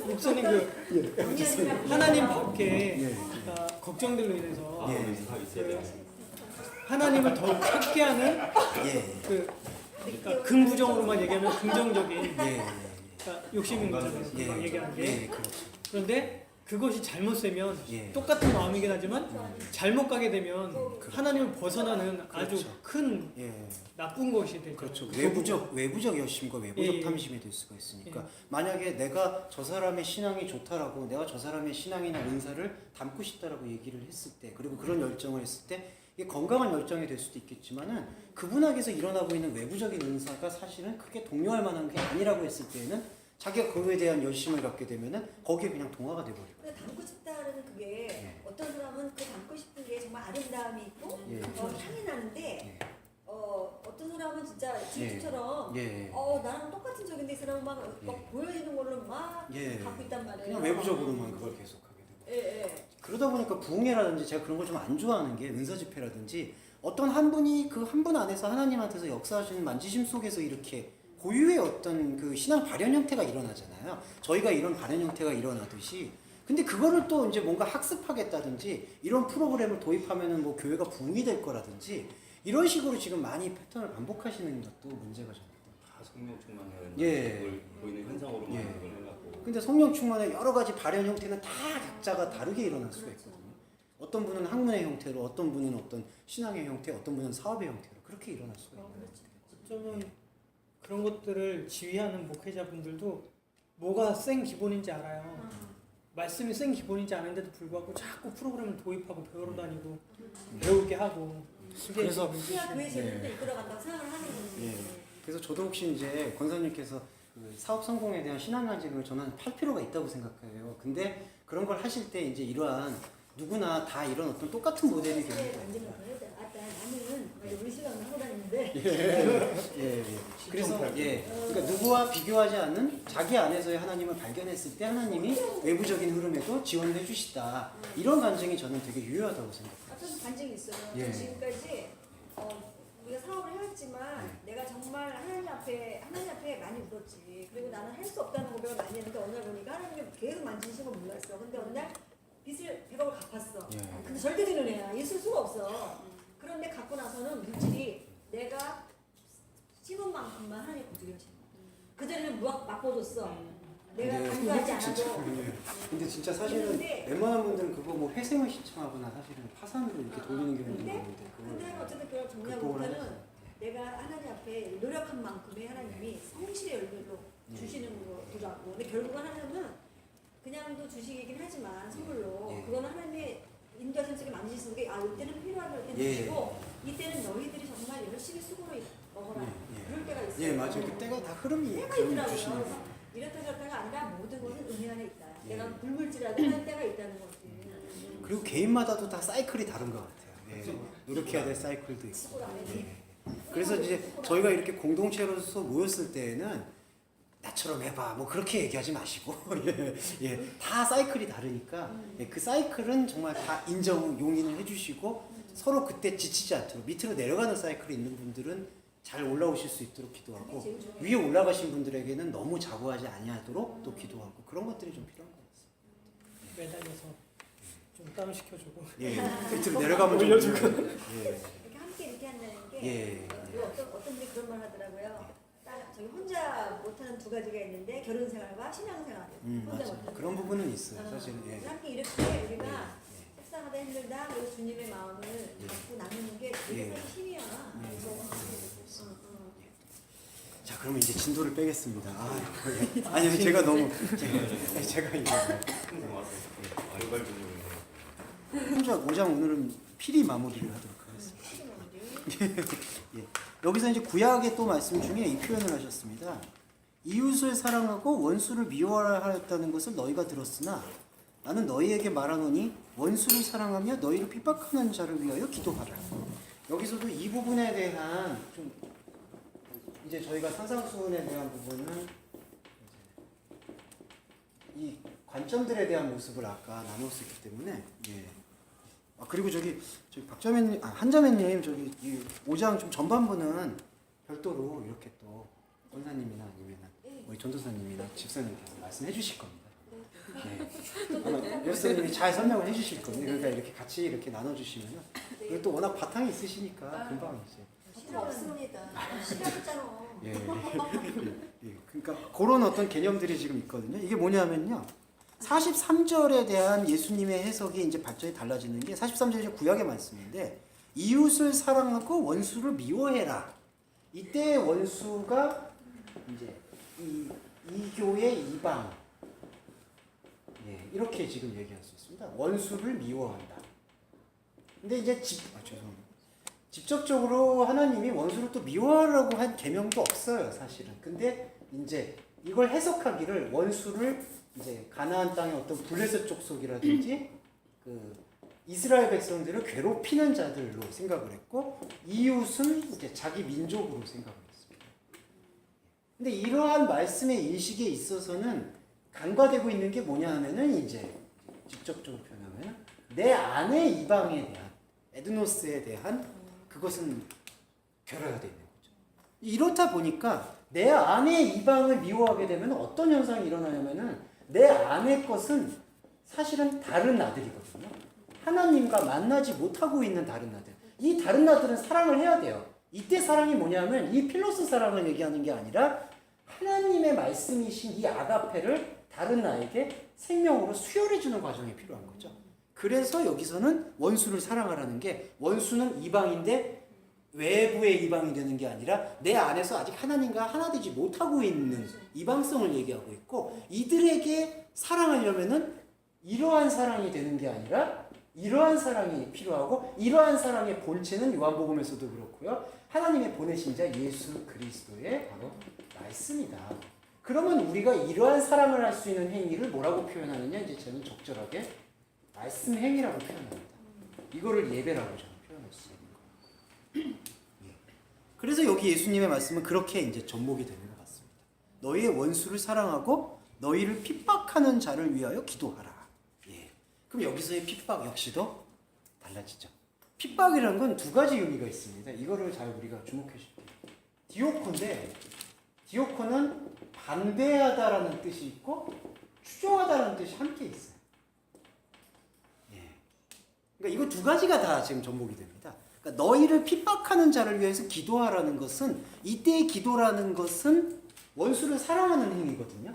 목사님 하나님 밖에 걱정들로 인해서 하나님을 더욱 찾게 하는 그러니까 긍부정으로만 얘기하면 긍정적인 그러니까 욕심이 있잖아요. 얘기하는 게. 그런데 그것이 잘못되면 똑같은 마음이긴 하지만 잘못 가게 되면 하나님을 벗어나는 아주 큰 나쁜 것이 되죠. 그렇죠. 외부적 열심과 외부적 탐심이 될 수가 있으니까 만약에 내가 저 사람의 신앙이 좋다라고 내가 저 사람의 신앙이나 은사를 담고 싶다라고 얘기를 했을 때 그리고 그런 열정을 했을 때 이게 건강한 열정이 될 수도 있겠지만은 그분에게서 일어나고 있는 외부적인 은사가 사실은 크게 동요할 만한 게 아니라고 했을 때는 자기가 그거에 대한 열심을 갖게 되면은 거기에 그냥 동화가 돼버려요. 근데 담고 싶다는 그게 어떤 사람은 그 담고 싶은 게 정말 아름다움이 있고 향이 나는데 어떤 사람은 진짜 질투처럼 나랑 똑같은 적인데 이 사람은 막 보여지는 걸로 막 갖고 있단 말이에요. 그냥 외부적으로만 그걸 계속하게 되고. 그러다 보니까 부흥회라든지 제가 그런 걸 좀 안 좋아하는 게 은사 집회라든지 어떤 한 분이 그 한 분 안에서 하나님한테서 역사하시는 만지심 속에서 이렇게 고유의 어떤 그 신앙 발현 형태가 일어나잖아요. 저희가 이런 발현 형태가 일어나듯이. 근데 그거를 또 이제 뭔가 학습하겠다든지 이런 프로그램을 도입하면은 뭐 교회가 부흥이 될 거라든지 이런 식으로 지금 많이 패턴을 반복하시는 것도 문제가 좀 다 성령 충만한 걸 보이는 현상으로만 그걸 해갖고. 근데 성령 충만의 여러 가지 발현 형태는 다 각자가 다르게 일어날 수가 있거든요. 어떤 분은 학문의 형태로, 어떤 분은 어떤 신앙의 형태, 어떤 분은 사업의 형태로 그렇게 일어날 수가 있는 거죠. 어쩌면 그런 것들을 지휘하는 목회자분들도 뭐가 센 기본인지 알아요. 말씀이 센 기본인지 아는데도 불구하고 자꾸 프로그램을 도입하고 배우러 다니고 배우게 하고 그래서 그래야 교회 제도도 이끌어간다고 생각을 하는 거지. 그래서 저도 혹시 이제 권사님께서 그 그 사업 성공에 대한 신앙 간증을 저는 팔 필요가 있다고 생각해요. 근데 그런 걸 하실 때 이제 이러한 누구나 다 이런 어떤 똑같은 모델이 되는 거예요. 나는 우리 신랑은 하고 다니는데 예. 그래서 그러니까 누구와 비교하지 않는 자기 안에서의 하나님을 발견했을 때 하나님이 외부적인 흐름에도 지원을 해주시다. 이런 간증이 저는 되게 유효하다고 생각해요. 저도 반증이 있어요. 예. 지금까지 우리가 사업을 해왔지만 내가 정말 하나님 앞에 많이 울었지. 그리고 나는 할 수 없다는 고백을 많이 했는데 어느 날 보니까 하나님이 계속 만지신 걸 몰랐어. 근데 어느 날 빚을 100억을 갚았어. 근데 절대 되는 애야. 있을 수가 없어. 그런데 갖고 나서는 물질이 내가 씹은 만큼만 하나님 거두려지. 그전에는 맛보줬어. 내가 강조하지 않아도. 근데 진짜 사실은 근데 웬만한 분들은 그거 뭐 회생을 신청하거나 사실은 파산으로 이렇게 돌리는 경우도 있는데 근데 어쨌든 그걸 정리하고 보면은 내가 하나님 앞에 노력한 만큼의 하나님이 성실의 열매로 주시는 거더라고. 근데 결국은 하나님은 그냥도 주시긴 하지만 선물로 그거는 하나님의 인도하신 속에 만지시는 게 이때는 필요하다 할 때는 주시고 이때는 너희들이 정말 열심히 수고로 먹어라. 그럴 때가 있어요. 예, 맞아요. 그 때가 다 흐름이 때가 주시는 있더라고요. 거예요. 이렇다 저렇다가 아니라 모든 것은 은혜 안에 있다. 내가 불물질하다 할 때가 있다는 거지. 그리고 개인마다도 다 사이클이 다른 것 같아요. 예. 노력해야 될 사이클도 있고. 수고를 안 해도. 그래서 이제 저희가 이렇게 공동체로서 모였을 때에는 나처럼 해봐 뭐 그렇게 얘기하지 마시고 다 사이클이 다르니까 그 사이클은 정말 다 인정 용인을 해주시고 서로 그때 지치지 않도록 밑으로 내려가는 사이클이 있는 분들은 잘 올라오실 수 있도록 기도하고 위에 올라가신 분들에게는 너무 자고하지 아니하도록 또 기도하고 그런 것들이 좀 필요한 것 같습니다. 매달려서 좀 다운시켜주고 밑으로 내려가면 좀 올려주고 이렇게 함께 이렇게 한다는 게 예. 어떤 분이 그런 말 하더라고요. 저기 혼자 못하는 두 가지가 있는데 결혼 생활과 신앙 생활. 혼자 맞아요. 못하는 그런 부분은 있어요. 사실은 함께 이렇게 우리가 속상하다 힘들다 그리고 주님의 마음을 갖고 나누는 게 되게 사실 힘이야. 자, 그러면 이제 진도를 빼겠습니다. 아니 제가 너무 제가 이제 혼자 5장 오늘은 필히 마무리를 하도록 하겠습니다. 여기서 이제 구약의 또 말씀 중에 이 표현을 하셨습니다. 이웃을 사랑하고 원수를 미워하라 하였다는 것을 너희가 들었으나 나는 너희에게 말하노니 원수를 사랑하며 너희를 핍박하는 자를 위하여 기도하라. 여기서도 이 부분에 대한 좀 이제 저희가 산상수훈에 대한 부분은 이 관점들에 대한 모습을 아까 나눴었기 때문에 그리고 저기 박자매님, 한자매님 저기 이 5장 좀 전반부는 별도로 이렇게 또 권사님이나 아니면 우리 전도사님이나 집사님께서 말씀해 주실 겁니다. 아마 여사님이 잘 설명을 해주실 겁니다. 그러니까 이렇게 같이 이렇게 나눠주시면은 그리고 또 워낙 바탕이 있으시니까 금방 이제. 없습니다. 싫어했잖아. 그러니까 그런 어떤 개념들이 지금 있거든요. 이게 뭐냐면요. 43절에 대한 예수님의 해석이 이제 발전이 달라지는 게 43절이 구약의 말씀인데 이웃을 사랑하고 원수를 미워해라. 이때의 원수가 이제 이 교회 이방 이렇게 지금 얘기할 수 있습니다. 원수를 미워한다. 근데 이제 직접적으로 하나님이 원수를 또 미워하라고 한 계명도 없어요, 사실은. 근데 이제 이걸 해석하기를 원수를 이제 가나안 땅의 어떤 블레셋 족속이라든지 그 이스라엘 백성들을 괴롭히는 자들로 생각을 했고 이웃은 이제 자기 민족으로 생각을 했습니다. 근데 이러한 말씀의 인식에 있어서는 간과되고 있는 게 뭐냐 하면은 이제 직접적으로 표현하면 내 안에 이방에 대한 에드노스에 대한 그것은 결여가 되어 있는 거죠. 이렇다 보니까 내 안에 이방을 미워하게 되면 어떤 현상이 일어나냐면은 내 안의 것은 사실은 다른 나들이거든요. 하나님과 만나지 못하고 있는 다른 나들. 이 다른 나들은 사랑을 해야 돼요. 이때 사랑이 뭐냐면 이 필로스 사랑을 얘기하는 게 아니라 하나님의 말씀이신 이 아가페를 다른 나에게 생명으로 수혈해주는 과정이 필요한 거죠. 그래서 여기서는 원수를 사랑하라는 게 원수는 이방인데 외부의 이방이 되는 게 아니라 내 안에서 아직 하나님과 하나 되지 못하고 있는 이방성을 얘기하고 있고 이들에게 사랑하려면은 이러한 사랑이 되는 게 아니라 이러한 사랑이 필요하고 이러한 사랑의 본체는 요한복음에서도 그렇고요. 하나님의 보내신 자 예수 그리스도의 바로 말씀이다. 그러면 우리가 이러한 사랑을 할 수 있는 행위를 뭐라고 표현하느냐? 이제 저는 적절하게 말씀 행위라고 표현합니다. 이거를 예배라고 저는 표현할 수 있는 거. 예. 그래서 여기 예수님의 말씀은 그렇게 이제 접목이 되는 것 같습니다. 너희의 원수를 사랑하고 너희를 핍박하는 자를 위하여 기도하라. 예. 그럼 여기서의 핍박 역시도 달라지죠. 핍박이라는 건 두 가지 의미가 있습니다. 이거를 잘 우리가 주목해 주십시오. 디오코인데 디오코는 반대하다라는 뜻이 있고 추종하다라는 뜻이 함께 있어요. 예. 그러니까 이거 두 가지가 다 지금 접목이 됩니다. 그러니까 너희를 핍박하는 자를 위해서 기도하라는 것은 이때의 기도라는 것은 원수를 사랑하는 행위거든요.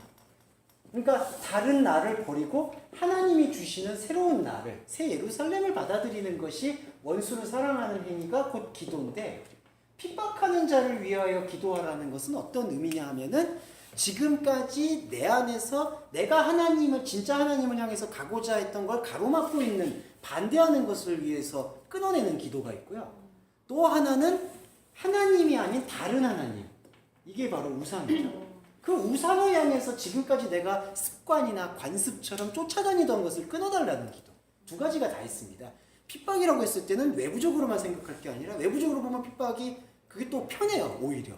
그러니까 다른 나를 버리고 하나님이 주시는 새로운 나를 새 예루살렘을 받아들이는 것이 원수를 사랑하는 행위가 곧 기도인데 핍박하는 자를 위하여 기도하라는 것은 어떤 의미냐 하면은 지금까지 내 안에서 내가 하나님을 진짜 하나님을 향해서 가고자 했던 걸 가로막고 있는 반대하는 것을 위해서 끊어내는 기도가 있고요. 또 하나는 하나님이 아닌 다른 하나님. 이게 바로 우상이죠. 그 우상을 향해서 지금까지 내가 습관이나 관습처럼 쫓아다니던 것을 끊어달라는 기도. 두 가지가 다 있습니다. 핍박이라고 했을 때는 외부적으로만 생각할 게 아니라 외부적으로 보면 핍박이 그게 또 편해요. 오히려.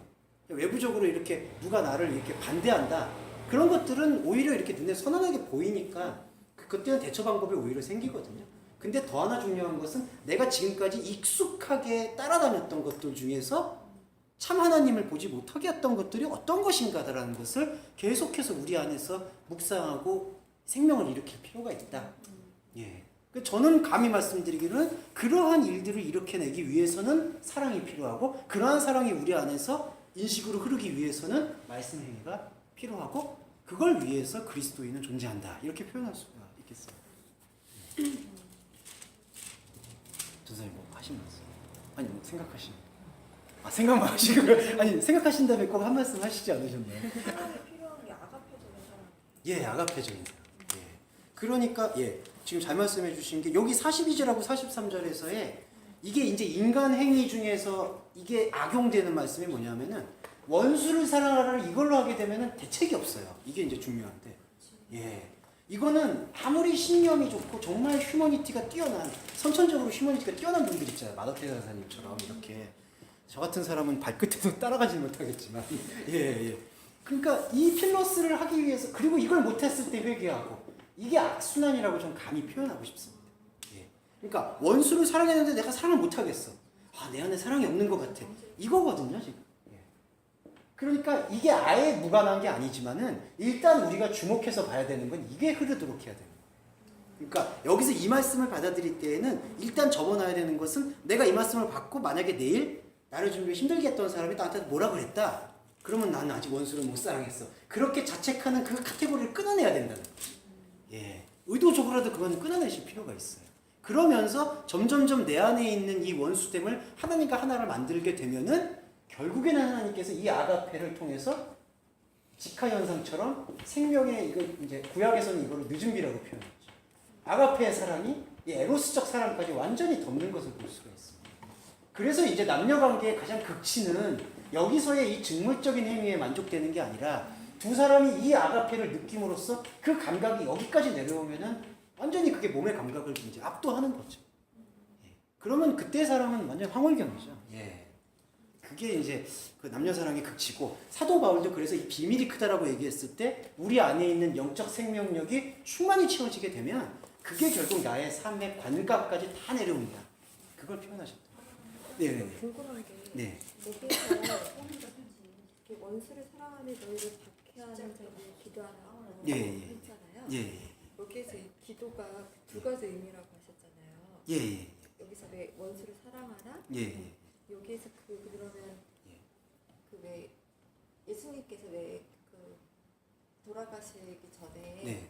외부적으로 이렇게 누가 나를 이렇게 반대한다. 그런 것들은 오히려 이렇게 눈에 선한하게 보이니까 그때는 대처 방법이 오히려 생기거든요. 근데 더 하나 중요한 것은 내가 지금까지 익숙하게 따라다녔던 것들 중에서 참 하나님을 보지 못하게 했던 것들이 어떤 것인가라는 것을 계속해서 우리 안에서 묵상하고 생명을 일으킬 필요가 있다. 예. 저는 감히 말씀드리기로는 그러한 일들을 일으켜내기 위해서는 사랑이 필요하고 그러한 사랑이 우리 안에서 인식으로 흐르기 위해서는 말씀 행위가 필요하고 그걸 위해서 그리스도인은 존재한다. 이렇게 표현할 수가 있겠습니다. 전사님 뭐 하시는 말씀? 아니 뭐 생각하시는? 아 생각만 하시고 아니 생각하신 다음에 꼭 한 말씀 하시지 않으셨나요? 사랑이 필요한 게 아가페적인 사랑. 예, 아가페적인 사랑. 예. 그러니까 예, 지금 잘 말씀해 주신 게 여기 42절하고 43절에서의 이게 이제 인간 행위 중에서 이게 악용되는 말씀이 뭐냐면은 원수를 사랑하라를 이걸로 하게 되면은 대책이 없어요. 이게 이제 중요한데. 예. 이거는 아무리 신념이 좋고 정말 휴머니티가 뛰어난 선천적으로 휴머니티가 뛰어난 분들 있잖아요. 마더테레사 사님처럼 이렇게 저 같은 사람은 발끝에도 따라가지 못하겠지만 예. 그러니까 이 필러스를 하기 위해서 그리고 이걸 못했을 때 회개하고 이게 악순환이라고 좀 감히 표현하고 싶습니다. 예. 그러니까 원수를 사랑했는데 내가 사랑을 못하겠어. 아, 내 안에 사랑이 없는 것 같아. 이거거든요 지금. 그러니까 이게 아예 무관한 게 아니지만은 일단 우리가 주목해서 봐야 되는 건 이게 흐르도록 해야 됩니다. 그러니까 여기서 이 말씀을 받아들일 때에는 일단 접어놔야 되는 것은 내가 이 말씀을 받고 만약에 내일 나를 좀 힘들게 했던 사람이 나한테 뭐라 그랬다. 그러면 나는 아직 원수를 못 사랑했어. 그렇게 자책하는 그 카테고리를 끊어내야 된다는 거죠. 예. 의도적으로라도 그건 끊어내실 필요가 있어요. 그러면서 점점점 내 안에 있는 이 원수됨을 하나님과 하나를 만들게 되면은 결국에는 하나님께서 이 아가페를 통해서 직화 현상처럼 생명의 이거 이제 구약에서는 이거를 늦은 비라고 표현했죠. 아가페의 사랑이 이 에로스적 사랑까지 완전히 덮는 것을 볼 수가 있습니다. 그래서 이제 남녀 관계의 가장 극치는 여기서의 이 직물적인 행위에 만족되는 게 아니라 두 사람이 이 아가페를 느낌으로써 그 감각이 여기까지 내려오면은 완전히 그게 몸의 감각을 이제 압도하는 거죠. 예. 그러면 그때 사랑은 완전 황홀경이죠. 예. 그게 이제 그 남녀 사랑의 극치고 사도 바울도 그래서 이 비밀이 크다라고 얘기했을 때 우리 안에 있는 영적 생명력이 충만히 채워지게 되면 그게 결국 나의 삶의 관각까지 다 내려옵니다. 그걸 표현하셨다. 네. 궁금한 게 네. 여기서 이렇게 원수를 사랑하는 너희를 박해하는 자를 기도하라고 했잖아요. 예. 여기에서 이 기도가 두 가지 의미라고 하셨잖아요. 예. 여기서 왜 원수를 사랑하라? 예. 여기에서 그러면 그 왜 예수님께서 왜 그 돌아가시기 전에 네.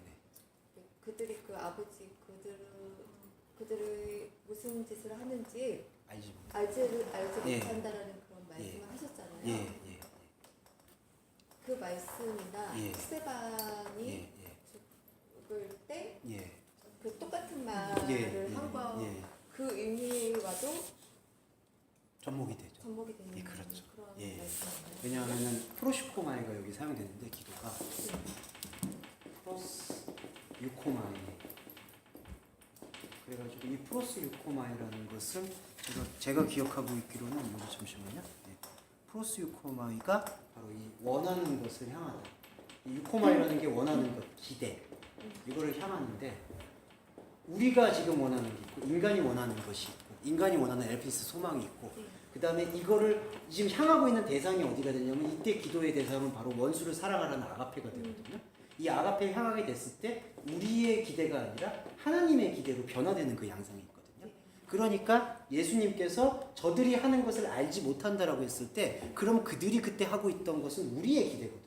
그들이 그 아버지 그들을 무슨 짓을 하는지 알지 못한다라는 그런 말씀을 하셨잖아요. 그 말씀이나 스테반이 죽을 때 그 똑같은 말을 한 거 그 의미와도 접목이 되죠. 접목이 되는 그렇죠. 그런 예. 말씀인가요? 왜냐하면은 프로시코마이가 여기 사용되는데 기도가 프로스 유코마이. 그래가지고 이 프로스 유코마이라는 것은 제가 기억하고 있기로는 잠시만요. 네. 프로스 유코마이가 바로 이 원하는 것을 향하다. 이 유코마이라는 게 원하는 것, 기대. 이거를 향하는데 우리가 지금 원하는 게 있고 인간이 원하는 것이 있고 인간이 원하는 엘피스 소망이 있고 그 다음에 이거를 지금 향하고 있는 대상이 어디가 되냐면 이때 기도의 대상은 바로 원수를 사랑하라는 아가페가 되거든요. 이 아가페에 향하게 됐을 때 우리의 기대가 아니라 하나님의 기대로 변화되는 그 양상이 있거든요. 그러니까 예수님께서 저들이 하는 것을 알지 못한다라고 했을 때 그럼 그들이 그때 하고 있던 것은 우리의 기대거든요.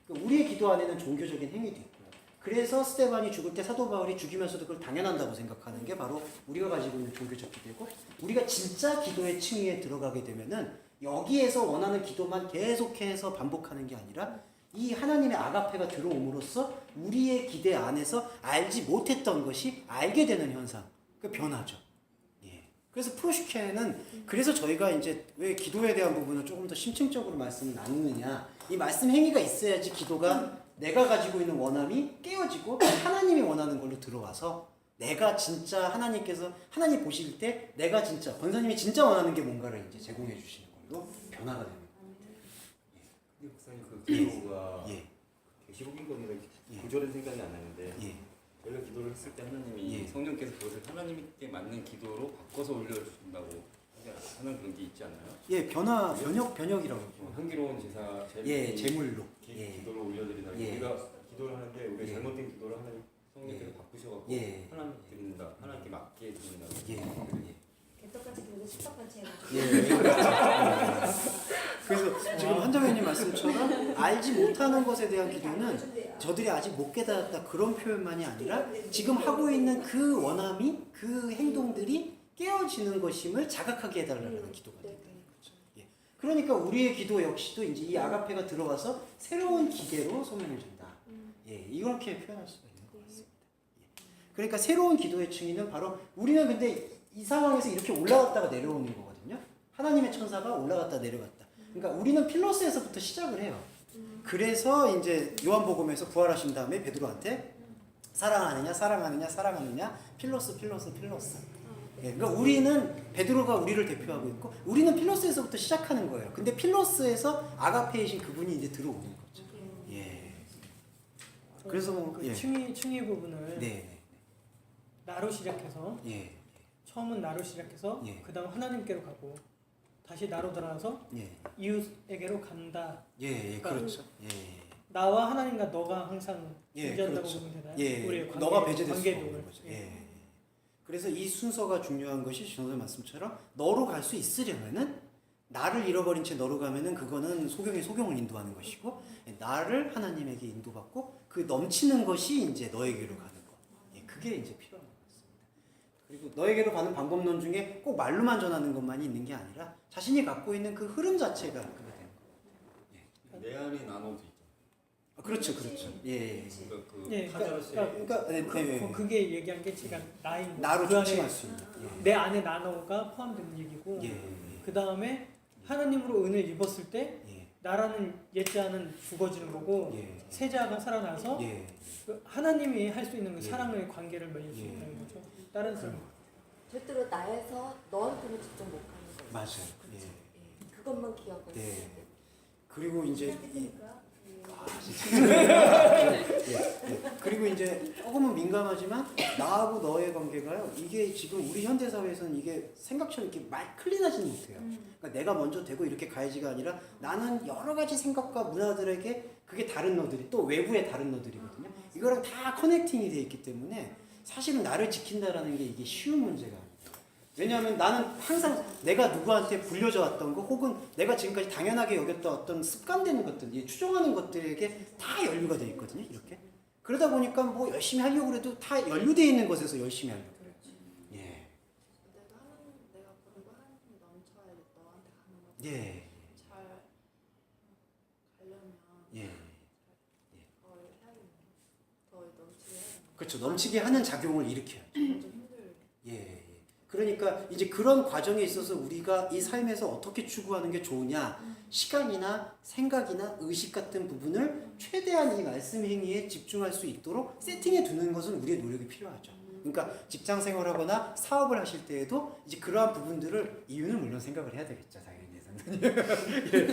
우리의 기도 안에는 종교적인 행위도 있고요. 그래서 스데반이 죽을 때 사도 바울이 죽이면서도 그걸 당연한다고 생각하는 게 바로 우리가 가지고 있는 종교적 기대고 우리가 진짜 기도의 층위에 들어가게 되면은 여기에서 원하는 기도만 계속해서 반복하는 게 아니라 이 하나님의 아가페가 들어옴으로써 우리의 기대 안에서 알지 못했던 것이 알게 되는 현상, 그 변화죠. 예. 그래서 프로슈케는 그래서 저희가 이제 왜 기도에 대한 부분을 조금 더 심층적으로 말씀을 나누느냐, 이 말씀 행위가 있어야지 기도가 내가 가지고 있는 원함이 깨어지고 하나님이 원하는 걸로 들어와서 내가 진짜 하나님 보실 때 내가 진짜 권사님이 진짜 원하는 게 뭔가를 이제 제공해 주시는 걸로 변화가 됩니다. 근데 목사님 그 기도가 예. 계시록인 겁니다. 예. 구절은 생각이 안 나는데 예. 저희가 기도를 했을 때 하나님이 예. 성령께서 그것을 하나님께 맞는 기도로 바꿔서 올려주신다고 하는 그런 게 있지 않나요? 예, 변혁이라고 하죠. 향기로운 제사, 예, 제물로. 기도를 올려드린다. 예. 우리가 기도를 하는데 우리가 예. 잘못된 기도를 하나님 성령께서 예. 바꾸셔갖고 예. 하나님께 드린다. 하나님께 맞게 드린다. 예. 개떡같이 그리고 식떡같이 해가지고. 예. 그래서 지금 한정현님 말씀처럼 알지 못하는 것에 대한 기도는 저들이 아직 못 깨달았다 그런 표현만이 아니라 지금 하고 있는 그 원함이 그 행동들이 깨어지는 것임을 자각하게 해달라는 기도가 되는 거죠. 예. 그러니까 우리의 기도 역시도 이제 이 아가페가 들어와서 새로운 기대로 소명을 준다. 예, 이렇게 표현할 수가 있는 것 같습니다. 예. 그러니까 새로운 기도의 층위는 바로 우리는 근데 이 상황에서 이렇게 올라갔다가 내려오는 거거든요. 하나님의 천사가 올라갔다 내려갔다. 그러니까 우리는 필로스에서부터 시작을 해요. 그래서 이제 요한복음에서 부활하신 다음에 베드로한테 사랑하느냐 필로스. 예, 그러니까 우리는 베드로가 우리를 대표하고 있고 우리는 필로스에서부터 시작하는 거예요. 근데 필로스에서 아가페이신 그분이 이제 들어오는 거죠. 예. 그래서 뭐 그 예. 층위 부분을 네. 나로 시작해서 예. 처음은 나로 시작해서 예. 그다음 하나님께로 가고 다시 나로 돌아와서 예. 이웃에게로 간다. 예, 그렇죠. 예. 나와 하나님과 너가 항상 예, 존재한다고 그렇죠. 보면 되나요? 예, 우리의 관계, 너가 배제될 수 관계도 없는 거죠. 예. 예. 그래서 이 순서가 중요한 것이 전선 말씀처럼 너로 갈 수 있으려면은 나를 잃어버린 채 너로 가면은 그거는 소경을 인도하는 것이고 나를 하나님에게 인도받고 그 넘치는 것이 이제 너에게로 가는 거. 예, 그게 이제 필요한 것 같습니다. 그리고 너에게로 가는 방법론 중에 꼭 말로만 전하는 것만이 있는 게 아니라 자신이 갖고 있는 그 흐름 자체가 그게 되는 거예요. 내 안에 나눠도 있죠. 그렇죠. 예. 그러니까 그 예, 타자로서의 그게 얘기한 게 제가 나인 나로 그 안에 초침할 수 있는. 내 안에 나노가 포함되는 얘기고 예. 그 다음에 하나님으로 은혜를 입었을 때 예. 나라는 옛자는 죽어지는 거고 예. 새자가 살아나서 예. 그 하나님이 할 수 있는 그 예. 사랑의 관계를 맺을 수 예. 있다는 거죠. 다른 사람. 절대로 나에서 너한테는 직접 못 가는 거예요. 맞아요. 그렇죠. 예. 예. 그것만 기억을 네. 해야 돼요. 그리고 이제 생각해보니까 그리고 이제 조금은 민감하지만 나하고 너의 관계가요. 이게 지금 우리 현대 사회에서는 이게 생각처럼 이렇게 말 클린하지는 못해요. 그러니까 내가 먼저 되고 이렇게 가야지가 아니라 나는 여러 가지 생각과 문화들에게 그게 다른 너들이 또 외부의 다른 너들이거든요. 이거랑 다 커넥팅이 돼 있기 때문에 사실은 나를 지킨다라는 게 이게 쉬운 문제가 아니에요. 왜냐하면 나는 항상 내가 누구한테 불려져 왔던 거 혹은 내가 지금까지 당연하게 여겼던 어떤 습관되는 것들, 추종하는 것들에게 다 연루가 돼 있거든요. 이렇게. 그러다 보니까 뭐 열심히 하려고 해도 다 연루되어 있는 것에서 열심히 하려고 해요. 예. 내가 부르고 하나님이 넘쳐야 돼. 너한테 가는 거. 예. 잘 가려면 예. 더 해야겠네. 더 넘치게 해야겠네. 그렇죠. 넘치게 하는 작용을 일으켜요. 좀 힘들. 예. 그러니까 이제 그런 과정에 있어서 우리가 이 삶에서 어떻게 추구하는 게 좋으냐. 시간이나 생각이나 의식 같은 부분을 최대한 이 말씀 행위에 집중할 수 있도록 세팅해 두는 것은 우리의 노력이 필요하죠. 그러니까 직장 생활하거나 사업을 하실 때에도 이제 그러한 부분들을 이유는 물론 생각을 해야 되겠죠, 당연히. 예,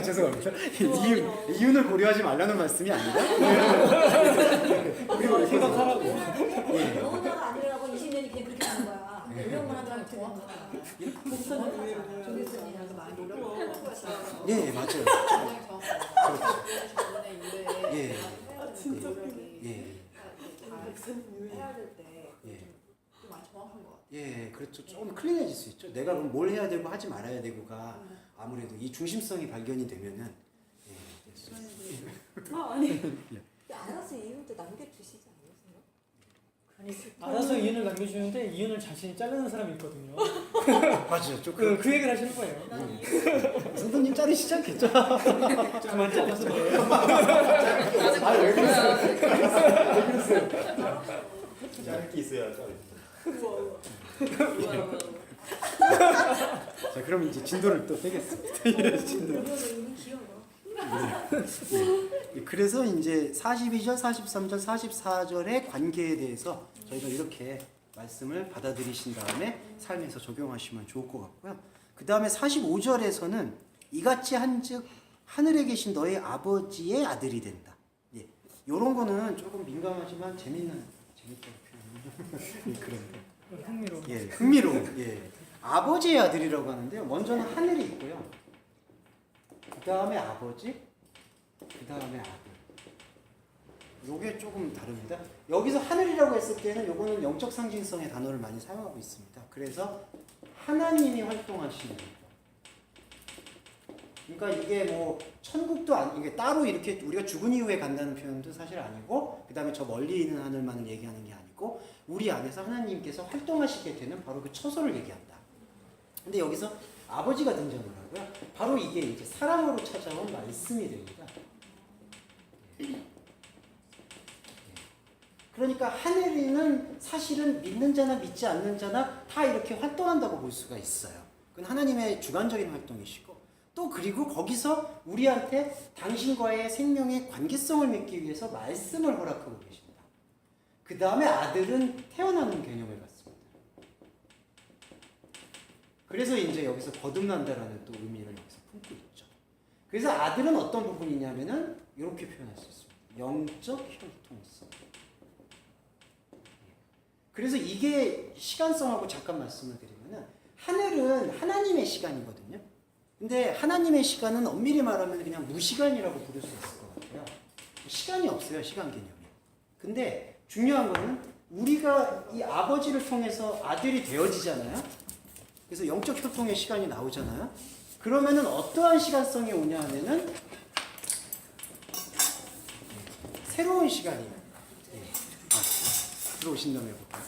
죄송합니다. 이윤을 고려하지 말라는 말씀이 아니라 우리가 생각하라고. 예. 너무나가 아니라고 20년이 그냥 그렇게 하는 거야. 노력만 하다가 정확하다. 조교수님이랑도 많이 노력하는 거야. 예, 맞아요. 굉장히 정확하다. 저번에 이외에 예. 진짜 노력이 예. 해야 될때 예. 좀 많이 정확한 것 같아요. 예, 그렇죠. 좀 클린해질 수 있죠. 내가 그럼 뭘 해야 되고 하지 말아야 되고가 아무래도 이 중심성이 발견이 되면은 예, 될 수 있어요. 아니. 알아서 이유도 남겨주시지 않으세요? 알아서 이윤을 남겨주는데 이윤을 자신이 자르는 사람이 있거든요. 맞아요. 좀 그 얘기를 하시는 거예요. 선생님 자르시지 않겠죠? 그만 잘랐어요. 아, 왜 그러세요? 자를 게 있어야 자를. 자, 그럼 이제 진도를 또 빼겠습니다. 진도. 귀여워. 그래서 이제 42절, 43절, 44절의 관계에 대해서 저희가 이렇게 말씀을 받아들이신 다음에 삶에서 적용하시면 좋을 것 같고요. 그 다음에 45절에서는 이같이 한즉 하늘에 계신 너의 아버지의 아들이 된다. 예, 이런 거는 조금 민감하지만 재밌다고 표현해요. 그런 거. 흥미로워. 예, 흥미로운. 예, 아버지의 아들이라고 하는데요. 먼저는 하늘이 있고요. 그 다음에 아버지, 그 다음에 아들. 요게 조금 다릅니다. 여기서 하늘이라고 했을 때는 요거는 영적 상징성의 단어를 많이 사용하고 있습니다. 그래서 하나님이 활동하시는 거. 그러니까 이게 뭐 천국도 이게 따로 이렇게 우리가 죽은 이후에 간다는 표현도 사실 아니고, 그 다음에 저 멀리 있는 하늘만을 얘기하는 게 아니고 우리 안에서 하나님께서 활동하시게 되는 바로 그 처소를 얘기한다. 근데 여기서 아버지가 등장을 하고요. 바로 이게 이제 사랑으로 찾아온 말씀이 됩니다. 그러니까 하늘에는 사실은 믿는 자나 믿지 않는 자나 다 이렇게 활동한다고 볼 수가 있어요. 그건 하나님의 주관적인 활동이시고, 또 그리고 거기서 우리한테 당신과의 생명의 관계성을 맺기 위해서 말씀을 허락하고 계신다. 그 다음에 아들은 태어나는 개념을 갖습니다. 그래서 이제 여기서 거듭난다라는 또 의미를 여기서 품고 있죠. 그래서 아들은 어떤 부분이냐면은 이렇게 표현할 수 있습니다. 영적 혈통성. 그래서 이게 시간성하고 잠깐 말씀을 드리면은 하늘은 하나님의 시간이거든요. 근데 하나님의 시간은 엄밀히 말하면 그냥 무시간이라고 부를 수 있을 것 같아요. 시간이 없어요, 시간 개념이. 근데 중요한 거는 우리가 이 아버지를 통해서 아들이 되어지잖아요. 그래서 영적 혈통의 시간이 나오잖아요. 그러면은 어떠한 시간성이 오냐 하면은 새로운 시간이 들어오신 다음에 볼까요?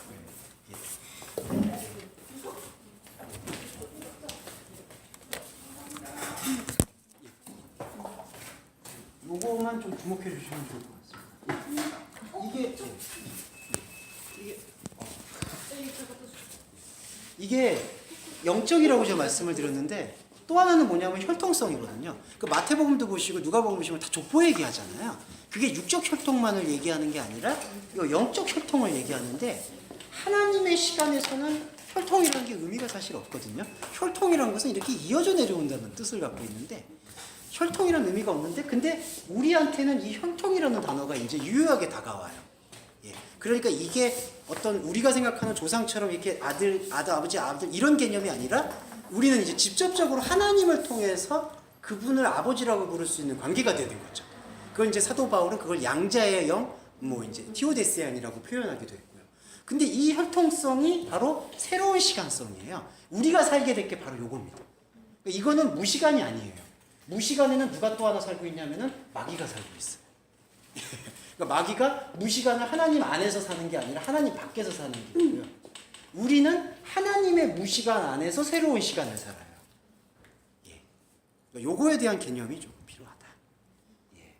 요거만 좀 주목해 주시면 좋을 것 같습니다. 이게 영적이라고 제가 말씀을 드렸는데, 또 하나는 뭐냐면 혈통성이거든요. 그 마태복음도 보시고 누가복음 보시면 다 족보 얘기하잖아요. 그게 육적 혈통만을 얘기하는 게 아니라 이 영적 혈통을 얘기하는데, 하나님의 시간에서는 혈통이라는 게 의미가 사실 없거든요. 혈통이라는 것은 이렇게 이어져 내려온다는 뜻을 갖고 있는데, 혈통이라는 의미가 없는데, 근데 우리한테는 이 혈통이라는 단어가 이제 유효하게 다가와요. 예. 그러니까 이게 어떤 우리가 생각하는 조상처럼 이렇게 아들, 아버지, 아들 이런 개념이 아니라, 우리는 이제 직접적으로 하나님을 통해서 그분을 아버지라고 부를 수 있는 관계가 되는 거죠. 그건 이제 사도 바울은 그걸 양자의 영, 뭐 이제 티오데세안이라고 표현하기도 했고요. 근데 이 혈통성이 바로 새로운 시간성이에요. 우리가 살게 될 게 바로 요겁니다. 이거는 무시간이 아니에요. 무시간에는 누가 또 하나 살고 있냐면은 마귀가 살고 있어요. 그러니까 마귀가 무시간을 하나님 안에서 사는 게 아니라 하나님 밖에서 사는 게고요. 우리는 하나님의 무시간 안에서 새로운 시간을 살아요. 예. 요거에 대한 개념이 좀 필요하다. 예.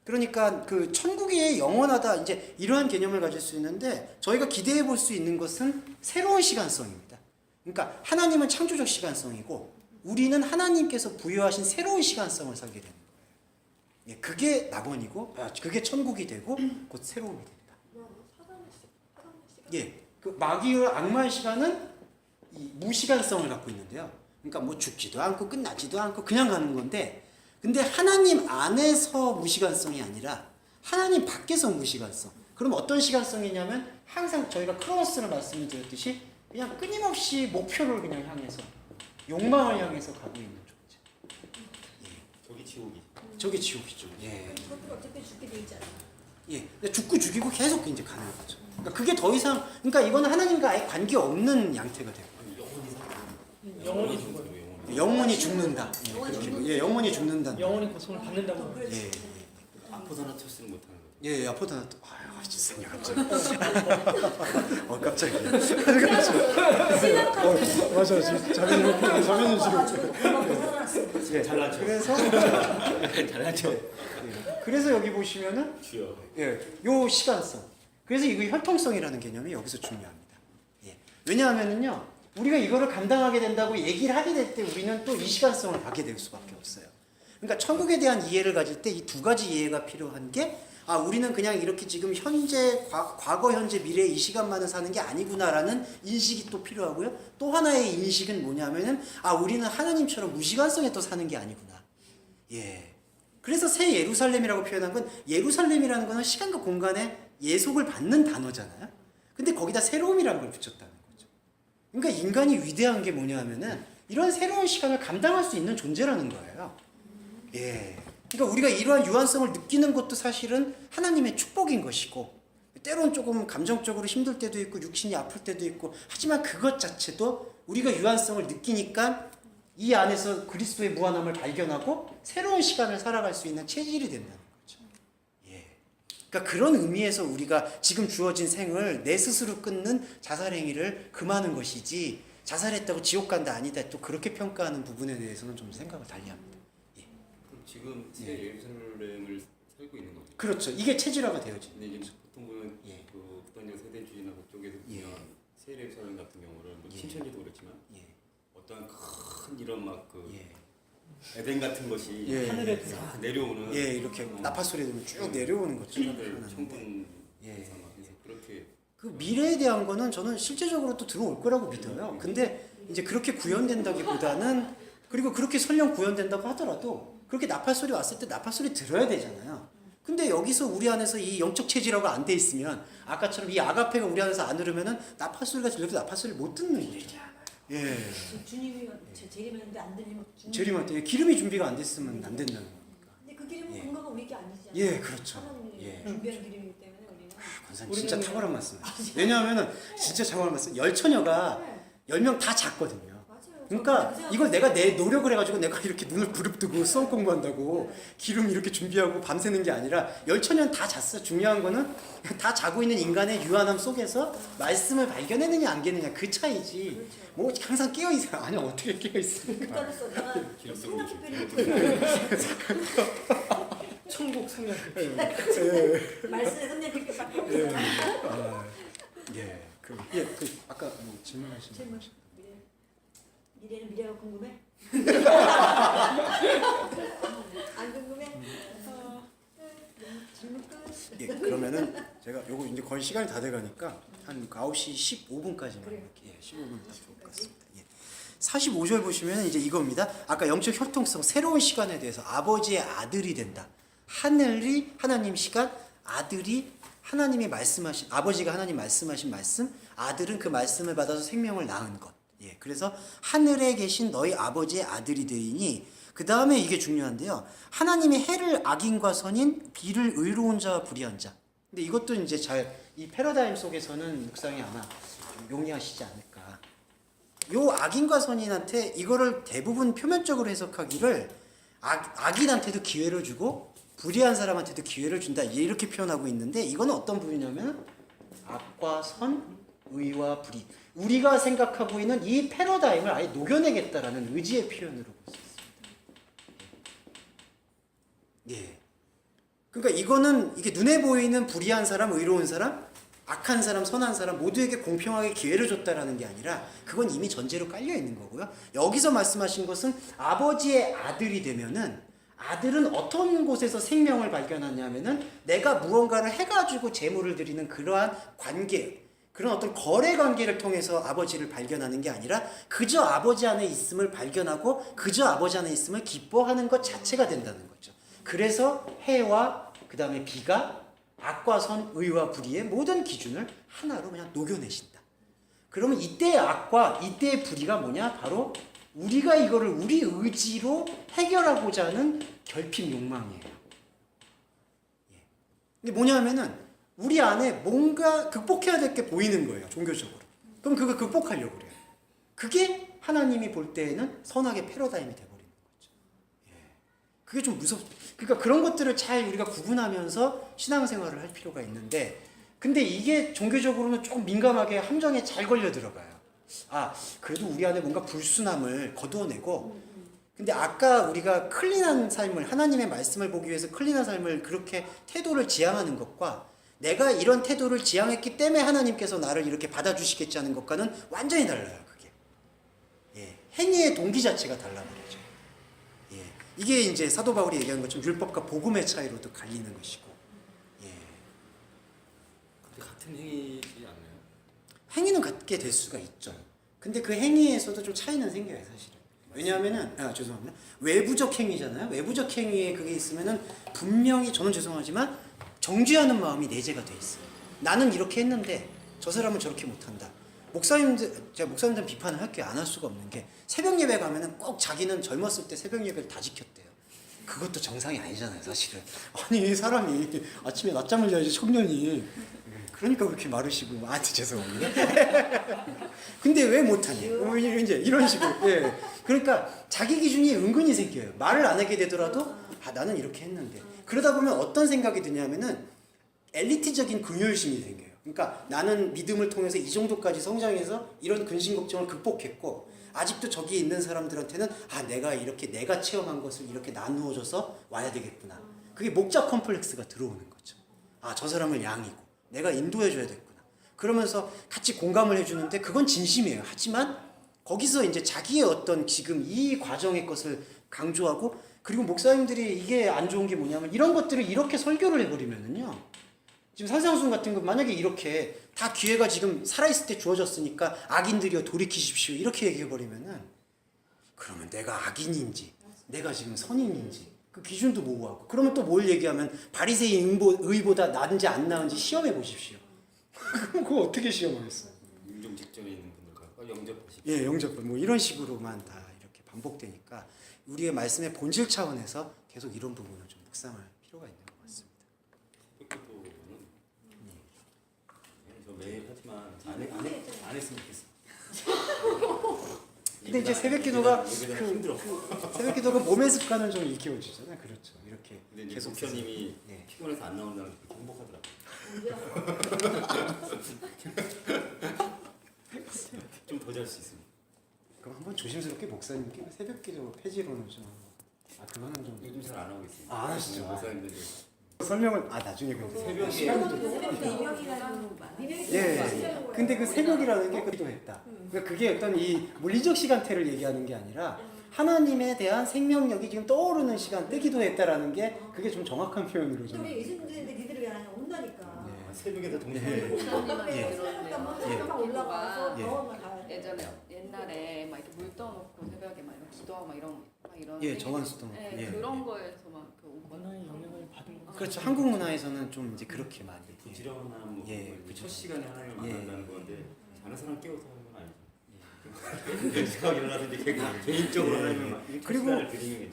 그러니까 그 천국이 영원하다, 이제 이러한 개념을 가질 수 있는데, 저희가 기대해 볼 수 있는 것은 새로운 시간성입니다. 그러니까 하나님은 창조적 시간성이고 우리는 하나님께서 부여하신 새로운 시간성을 살게 되는 거예요. 예, 그게 낙원이고, 그게 천국이 되고 곧 새로움이 됩니다. 사단의 시간. 예, 그 마귀와 악마의 시간은 이 무시간성을 갖고 있는데요. 그러니까 뭐 죽지도 않고 끝나지도 않고 그냥 가는 건데, 근데 하나님 안에서 무시간성이 아니라 하나님 밖에서 무시간성. 그럼 어떤 시간성이냐면 항상 저희가 크로노스를 말씀드렸듯이 그냥 끊임없이 목표를 그냥 향해서 욕망을 향해서 가고 있는 존재. 저기 지옥이. 저게 지옥이죠. 예. 그것도 어차피 죽게 돼 있잖아. 예. 죽고 죽이고 계속 이제 가는 거죠. 그러니까 그게 더 이상, 그러니까 이거는 하나님과 아예 관계 없는 양태가 되고. 영원히 죽어요. 영원히 죽는다. 예, 영원히 그렇게. 예, 영원히 죽는다. 영원히 고통을 받는다고. 예. 아포다나토스는 못하는 거죠. 예, 아포다나 또 아유, 진짜 갑자기. 깜짝이야. 맞아, 자매님 지금. 예, 잘났죠. 그래서 잘났죠. 그래서 여기 보시면은 주여. 예, 요 시간성. 그래서 이거 혈통성이라는 개념이 여기서 중요합니다. 예. 왜냐하면은요, 우리가 이거를 감당하게 된다고 얘기를 하게 될 때 우리는 또 이 시간성을 받게 될 수밖에 없어요. 그러니까 천국에 대한 이해를 가질 때 이 두 가지 이해가 필요한 게, 우리는 그냥 이렇게 지금 현재, 과거, 현재, 미래 이 시간만을 사는 게 아니구나라는 인식이 또 필요하고요. 또 하나의 인식은 뭐냐면은, 우리는 하나님처럼 무시간성에 또 사는 게 아니구나. 예. 그래서 새 예루살렘이라고 표현한 건, 예루살렘이라는 거는 시간과 공간에 예속을 받는 단어잖아요. 근데 거기다 새로움이라는 걸 붙였다는 거죠. 그러니까 인간이 위대한 게 뭐냐 하면은, 이런 새로운 시간을 감당할 수 있는 존재라는 거예요. 예. 그러니까 우리가 이러한 유한성을 느끼는 것도 사실은 하나님의 축복인 것이고, 때론 조금 감정적으로 힘들 때도 있고 육신이 아플 때도 있고, 하지만 그것 자체도 우리가 유한성을 느끼니까 이 안에서 그리스도의 무한함을 발견하고 새로운 시간을 살아갈 수 있는 체질이 된다는 거죠. 예. 그러니까 그런 의미에서 우리가 지금 주어진 생을 내 스스로 끊는 자살행위를 금하는 것이지, 자살했다고 지옥 간다 아니다 또 그렇게 평가하는 부분에 대해서는 좀 생각을 달리합니다. 그럼 지금 새 예루살렘을 살고 있는 거죠. 그렇죠. 이게 체질화가 되어진. 근데 이제 보통 보면 예. 그 극단적 세대주의나 그쪽에서 예. 보면 새 예루살렘 같은 경우는 뭐 예. 신천지도 그렇지만 예. 어떤 큰 이런 막 그 예. 에덴 같은 것이 예. 하늘에 싹 내려오는 예, 이렇게 나파 소리 들으면 쭉 내려오는 것처럼 천국을 표현하는데, 천국에서 예. 막 해서 그렇게 그 미래에 대한 거는 저는 실제적으로 또 들어올 거라고 믿어요. 근데 이제 그렇게 구현된다기보다는, 그리고 그렇게 설령 구현된다고 하더라도 그렇게 나팔 소리 왔을 때 나팔 소리 들어야 되잖아요. 근데 여기서 우리 안에서 이 영적 체질화가 안 돼 있으면, 아까처럼 이 아가페가 우리 안에서 안 흐르면은 나팔 소리가 들려도 나팔 소리를 못 듣는 거죠. 예. 주님이 재림했는데 안 들리면 재림한테 기름이 준비가 안 됐으면 안 된다는 거니까. 근데 그 기름은 예. 근거가 우리 게 아니잖아요. 예, 그렇죠. 하나님이 예. 준비한 기름이기 때문에 우리는. 권사님 진짜 탁월한 말씀. 왜냐하면은 진짜 탁월한 말씀. 열처녀가 네. 10명 다 잤거든요. 맞아요. 그러니까 저도 그 이걸 내가 내 노력을 해가지고 내가 이렇게 눈을 부릅뜨고 수업 공부한다고 기름 이렇게 준비하고 밤새는 게 아니라 열처녀는 다 잤어. 중요한 거는 다 자고 있는 인간의 유한함 속에서 말씀을 발견했느냐 안 했느냐 그 차이지. 그렇죠. 뭐 항상 깨어 있어. 아니 어떻게 깨어 있습니까? 국가로서 내가 기름 성냥급별이 천국 성령. 말씀에 성냥급별밖에 없어요. 예, 그 아까 뭐 질문하신 질문. 거. 미래는 미래가 궁금해? 안 궁금해? 질문 끝. 예, 그러면은 제가 요거 이제 거의 시간이 다 돼가니까 한 9시 15분까지만 그래요. 이렇게 15분 딱 좋을 것 같습니다. 예. 45절 보시면 이제 이겁니다. 아까 영적 혈통성 새로운 시간에 대해서 아버지의 아들이 된다. 하늘이 하나님 시간, 아들이 하나님이 말씀하신, 아버지가 하나님 말씀하신 말씀, 아들은 그 말씀을 받아서 생명을 낳은 것. 예, 그래서 하늘에 계신 너희 아버지의 아들이 되리니, 그 다음에 이게 중요한데요. 하나님이 해를 악인과 선인, 비를 의로운 자와 불의한 자. 근데 이것도 이제 이 패러다임 속에서는 묵상이 아마 좀 용이하시지 않을까. 요 악인과 선인한테 이거를 대부분 표면적으로 해석하기를 악인한테도 기회를 주고 불의한 사람한테도 기회를 준다 이렇게 표현하고 있는데, 이거는 어떤 부분이냐면 악과 선, 의와 불의, 우리가 생각하고 있는 이 패러다임을 아예 녹여내겠다라는 의지의 표현으로 볼 수 있습니다. 예. 그러니까 이거는 이게 눈에 보이는 불의한 사람, 의로운 사람, 악한 사람, 선한 사람 모두에게 공평하게 기회를 줬다라는 게 아니라 그건 이미 전제로 깔려 있는 거고요. 여기서 말씀하신 것은 아버지의 아들이 되면은 아들은 어떤 곳에서 생명을 발견하냐면은 내가 무언가를 해가지고 재물을 드리는 그러한 관계, 그런 어떤 거래 관계를 통해서 아버지를 발견하는 게 아니라 그저 아버지 안에 있음을 발견하고 그저 아버지 안에 있음을 기뻐하는 것 자체가 된다는 거죠. 그래서 해와 그 다음에 비가 악과 선, 의와 불의의 모든 기준을 하나로 그냥 녹여내신다. 그러면 이때의 악과 이때의 불의가 뭐냐? 바로 우리가 이거를 우리 의지로 해결하고자 하는 결핍 욕망이에요. 근데 뭐냐면은 우리 안에 뭔가 극복해야 될 게 보이는 거예요. 종교적으로. 그럼 그걸 극복하려고 그래요. 그게 하나님이 볼 때에는 선악의 패러다임이 돼버리는 거죠. 그게 좀 그러니까 그런 것들을 잘 우리가 구분하면서 신앙생활을 할 필요가 있는데, 근데 이게 종교적으로는 좀 민감하게 함정에 잘 걸려 들어가요. 그래도 우리 안에 뭔가 불순함을 거두어내고, 근데 아까 우리가 클린한 삶을, 하나님의 말씀을 보기 위해서 클린한 삶을 그렇게 태도를 지향하는 것과 내가 이런 태도를 지향했기 때문에 하나님께서 나를 이렇게 받아주시겠지 하는 것과는 완전히 달라요. 그게 행위의 동기 자체가 달라버리죠. 이게 이제 사도 바울이 얘기하는 것처럼 율법과 복음의 차이로도 갈리는 것이고. 근데 같은 행위지 않나요? 행위는 같게 될 수가 있죠. 근데 그 행위에서도 좀 차이는 생겨요, 사실은. 왜냐하면은 죄송합니다. 외부적 행위잖아요. 외부적 행위에 그게 있으면은 분명히 저는 죄송하지만 정죄하는 마음이 내재가 돼 있어요. 나는 이렇게 했는데 저 사람은 저렇게 못한다. 제가 목사님들 비판을 할 게 안 할 수가 없는 게 새벽 예배 가면은 꼭 자기는 젊었을 때 새벽 예배를 다 지켰대요. 그것도 정상이 아니잖아요, 사실은. 아니 사람이 아침에 낮잠을 자야지 청년이. 그러니까 그렇게 마르시고 죄송합니다. 근데 왜 못하냐? 이제 이런 식으로. 그러니까 자기 기준이 은근히 생겨요. 말을 안 하게 되더라도 나는 이렇게 했는데. 그러다 보면 어떤 생각이 드냐면은 엘리트적인 긍휼심이 생겨요. 그러니까 나는 믿음을 통해서 이 정도까지 성장해서 이런 근심 걱정을 극복했고 아직도 저기 있는 사람들한테는 내가 이렇게 내가 체험한 것을 이렇게 나누어줘서 와야 되겠구나. 그게 목자 컴플렉스가 들어오는 거죠. 저 사람을 양이고 내가 인도해줘야 되겠구나. 그러면서 같이 공감을 해주는데 그건 진심이에요. 하지만 거기서 이제 자기의 어떤 지금 이 과정의 것을 강조하고, 그리고 목사님들이 이게 안 좋은 게 뭐냐면 이런 것들을 이렇게 설교를 해버리면은요. 지금 산상순 같은 거 만약에 이렇게 다 기회가 지금 살아있을 때 주어졌으니까 악인들이여 돌이키십시오 이렇게 얘기해버리면은 그러면 내가 악인인지 내가 지금 선인인지 그 기준도 모호하고, 그러면 또 뭘 얘기하면 바리새인 의보다 나은지 안 나은지 시험해 보십시오. 그럼 그거 어떻게 시험하겠어요? 임종 직전에 있는 분들과 영접하시고. 영접 뭐 이런 식으로만 다 이렇게 반복되니까 우리의 말씀의 본질 차원에서 계속 이런 부분을 좀 묵상할 필요가 있는 것 같습니다. 저 매일 하지만 안 했으면 좋겠어. 근데 이제 새벽 기도가 힘들어. 새벽 기도가 몸의 습관을 좀 일깨워주잖아요. 그렇죠. 이렇게 근데 계속 목사님이 피곤해서 안 나온다는 게 행복하더라고. 좀 더 잘 수 있습니다. 그럼 한번 조심스럽게 목사님께 새벽 기도 폐지론을 좀 그거는 좀 요즘 잘 안 하고 있습니다. 안 하시죠? 목사님들이 설명을 나중에 근데 새벽에 근데 그 새벽이라는 게 기도했다. 그러니까 그게 어떤 이 물리적 시간대를 얘기하는 게 아니라 하나님에 대한 생명력이 지금 떠오르는 시간대 기도했다라는 게 그게 좀 정확한 표현으로 좀. 우리 예수님들인데 니들을 왜 안 온다니까. 새벽에도 올라가서 병원을 가야 돼. 옛날에 막 이렇게 물 떠놓고 새벽에 막 이런 기도하고 막 이런 정한수동. 그런 거에서 막 문화의 영향을 받은 거. 그렇죠. 한국 문화에서는 좀 이제 그렇게 많이. 부지런한 첫 시간에 하나님을 만난다는 건데 자는 사람 깨워서 하는 건 아니죠. 시간 일어나서 이제 개인적으로 하나님을 그리고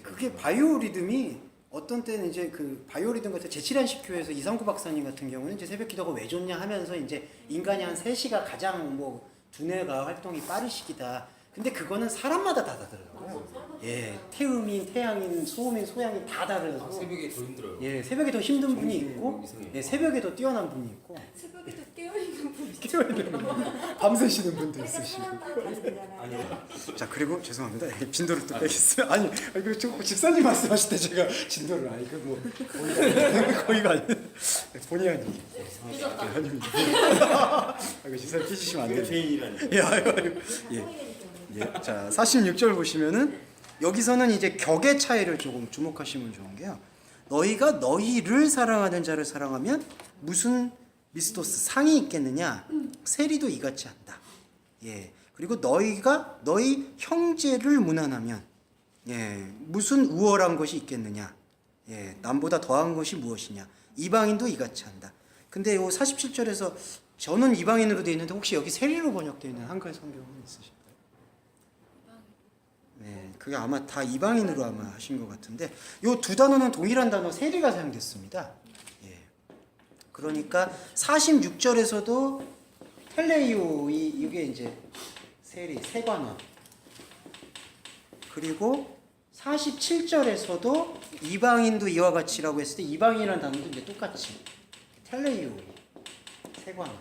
그게 바이오 리듬이 어떤 때는 이제 그 바이오 리듬 같은 제7한식교에서 이상구 박사님 같은 경우는 이제 새벽 기도가 왜 좋냐 하면서 이제 인간이 한 3시가 가장 뭐 두뇌가 활동이 빠른 시기다. 근데 그거는 사람마다 다 다르더라고요. 태음인, 태양인, 소음인, 소양인 다 다르고. 새벽에 더 힘들어요. 새벽에 더 힘든 분이 있고, 새벽에 더 뛰어난 분이 있고. 새벽에도 깨어있는 분이 해줘야 돼요. 밤새시는 분도 그러니까 있으시고. 사람 따로 다르잖아요. 아니요. 자 그리고 죄송합니다. 빈도를 또 빼겠어요. 아니 이거 저 집사님 말씀하실 때 제가 진도를 이거 뭐 거의가 아니 본의 아니게 삐졌다. 아닙니다. 이거 집사님 삐지시면 안 그게 돼요. 죄인이라니. 예, 아이고. 예. 성인이기 때문에. 예. 자 46절 보시면은 여기서는 이제 격의 차이를 조금 주목하시면 좋은 게요. 너희가 너희를 사랑하는 자를 사랑하면 무슨 미스토스 상이 있겠느냐? 세리도 이같이 한다. 예. 그리고 너희가 너희 형제를 문안하면 예. 무슨 우월한 것이 있겠느냐? 예. 남보다 더한 것이 무엇이냐? 이방인도 이같이 한다. 근데 요 47절에서 저는 이방인으로 되어 있는데 혹시 여기 세리로 번역되어 있는 한글 성경은 있으실까요? 네, 그게 아마 다 이방인으로 아마 하신 것 같은데 요 두 단어는 동일한 단어 세리가 사용됐습니다. 예. 그러니까 46절에서도 텔레이오 이게 이제 세리 세관원 그리고 47절에서도 이방인도 이와 같이라고 했을 때 이방인이라는 단어도 이제 똑같이 텔레이오 세관원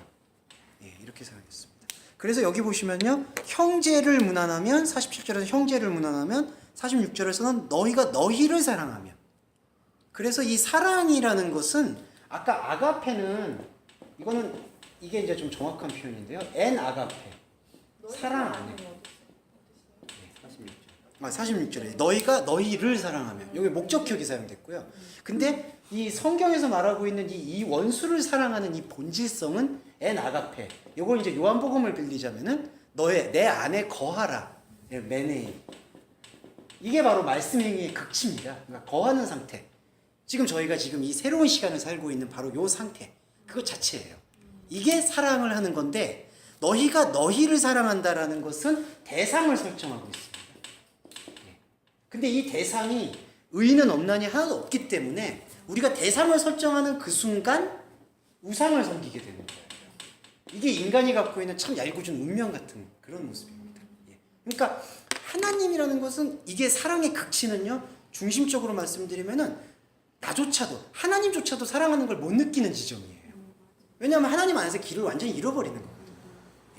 예, 이렇게 사용했습니다. 그래서 여기 보시면요. 형제를 문안하면 47절에서 형제를 문안하면 46절에서는 너희가 너희를 사랑하면 그래서 이 사랑이라는 것은 아까 아가페는 이게 이제 좀 정확한 표현인데요. 엔 아가페 사랑 아니에요. 46절에 너희가 너희를 사랑하면 여기 목적격이 사용됐고요. 근데 이 성경에서 말하고 있는 이 원수를 사랑하는 이 본질성은 엔 아가페. 요걸 이제 요한복음을 빌리자면은 내 안에 거하라. 메네이. 이게 바로 말씀 행위의 극치입니다. 그러니까 거하는 상태. 지금 저희가 지금 이 새로운 시간을 살고 있는 바로 요 상태. 그것 자체예요. 이게 사랑을 하는 건데 너희가 너희를 사랑한다라는 것은 대상을 설정하고 있습니다. 근데 이 대상이 의인은 없나니 하나도 없기 때문에 우리가 대상을 설정하는 그 순간 우상을 섬기게 되는 거예요. 이게 인간이 갖고 있는 참 얄궂은 운명 같은 그런 모습입니다. 예. 그러니까 하나님이라는 것은 이게 사랑의 극치는요. 중심적으로 말씀드리면은 나조차도 하나님조차도 사랑하는 걸 못 느끼는 지점이에요. 왜냐하면 하나님 안에서 길을 완전히 잃어버리는 거거든요.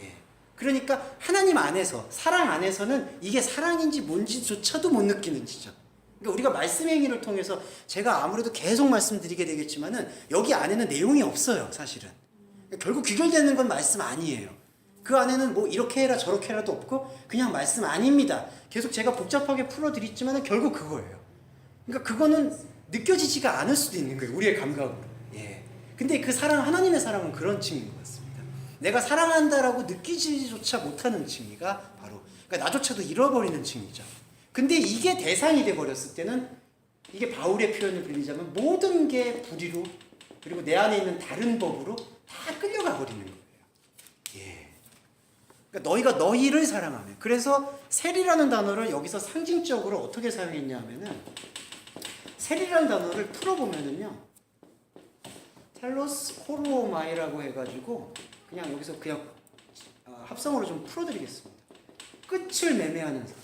예. 그러니까 하나님 안에서 사랑 안에서는 이게 사랑인지 뭔지조차도 못 느끼는 지점. 그러니까 우리가 말씀 행위를 통해서 제가 아무래도 계속 말씀드리게 되겠지만은 여기 안에는 내용이 없어요, 사실은. 그러니까 결국 귀결되는 건 말씀 아니에요. 그 안에는 뭐 이렇게 해라 저렇게 해라도 없고 그냥 말씀 아닙니다. 계속 제가 복잡하게 풀어드렸지만은 결국 그거예요. 그러니까 그거는 느껴지지가 않을 수도 있는 거예요, 우리의 감각으로. 예. 근데 그 사랑, 하나님의 사랑은 그런 층인 것 같습니다. 내가 사랑한다라고 느끼지조차 못하는 층이가 바로, 그러니까 나조차도 잃어버리는 층이죠. 근데 이게 대상이 돼버렸을 때는 이게 바울의 표현을 빌리자면 모든 게 불의로 그리고 내 안에 있는 다른 법으로 다 끌려가 버리는 거예요. 예. 그러니까 너희가 너희를 사랑하면. 그래서 셀이라는 단어를 여기서 상징적으로 어떻게 사용했냐 하면은 셀이라는 단어를 풀어보면은요. 텔로스 호로마이라고 해가지고 그냥 여기서 그냥 합성어로 좀 풀어드리겠습니다. 끝을 매매하는 사람.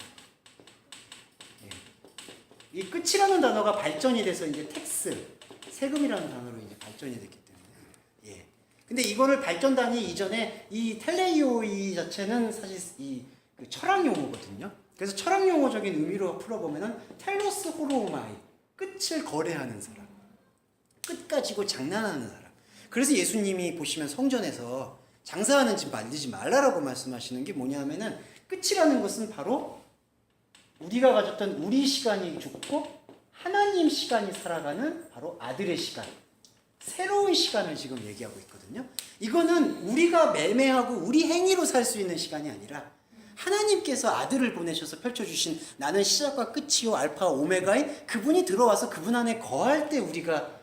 이 끝이라는 단어가 발전이 돼서 이제 텍스, 세금이라는 단어로 이제 발전이 됐기 때문에. 예. 근데 이거를 발전단위 이전에 이 텔레이오이 자체는 사실 그 철학 용어거든요. 그래서 철학 용어적인 의미로 풀어보면은 텔로스 호로마이, 끝을 거래하는 사람. 끝 가지고 장난하는 사람. 그래서 예수님이 보시면 성전에서 장사하는 집 만들지 말라라고 말씀하시는 게 뭐냐면은 끝이라는 것은 바로 우리가 가졌던 우리 시간이 죽고 하나님 시간이 살아가는 바로 아들의 시간, 새로운 시간을 지금 얘기하고 있거든요. 이거는 우리가 매매하고 우리 행위로 살 수 있는 시간이 아니라 하나님께서 아들을 보내셔서 펼쳐주신 나는 시작과 끝이요 알파와 오메가인 그분이 들어와서 그분 안에 거할 때 우리가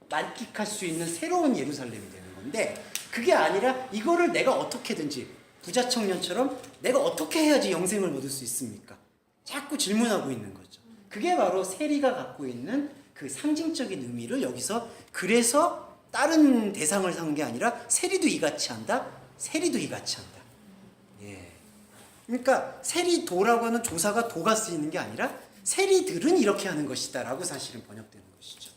만끽할 수 있는 새로운 예루살렘이 되는 건데, 그게 아니라 이거를 내가 어떻게든지 부자 청년처럼 내가 어떻게 해야지 영생을 얻을 수 있습니까? 자꾸 질문하고 있는 거죠. 그게 바로 세리가 갖고 있는 그 상징적인 의미를 여기서, 그래서 다른 대상을 삼은 게 아니라 세리도 이같이 한다, 세리도 이같이 한다. 예. 그러니까 세리도라고 하는 조사가 도가 쓰이는 게 아니라 세리들은 이렇게 하는 것이다라고 사실은 번역되는 것이죠.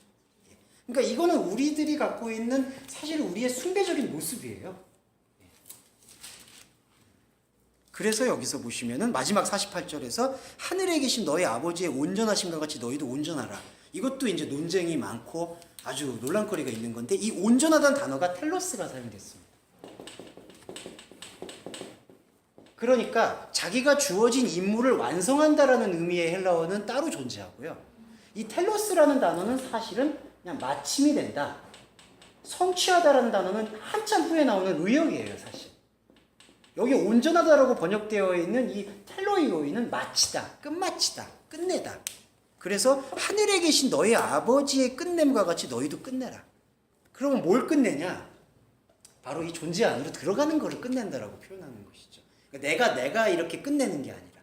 예. 그러니까 이거는 우리들이 갖고 있는 사실 우리의 숭배적인 모습이에요. 예. 그래서 여기서 보시면은 마지막 48절에서 하늘에 계신 너희 아버지의 온전하심과 같이 너희도 온전하라. 이것도 이제 논쟁이 많고 아주 논란거리가 있는 건데 이 온전하다는 단어가 텔로스가 사용됐습니다. 그러니까 자기가 주어진 임무를 완성한다라는 의미의 헬라어는 따로 존재하고요. 이 텔로스라는 단어는 사실은 그냥 마침이 된다. 성취하다라는 단어는 한참 후에 나오는 의역이에요, 사실. 여기 온전하다라고 번역되어 있는 이 텔로이오이는 마치다, 끝마치다, 끝내다. 그래서 하늘에 계신 너희 아버지의 끝냄과 같이 너희도 끝내라. 그러면 뭘 끝내냐? 바로 이 존재 안으로 들어가는 것을 끝낸다라고 표현하는 것이죠. 그러니까 내가 이렇게 끝내는 게 아니라.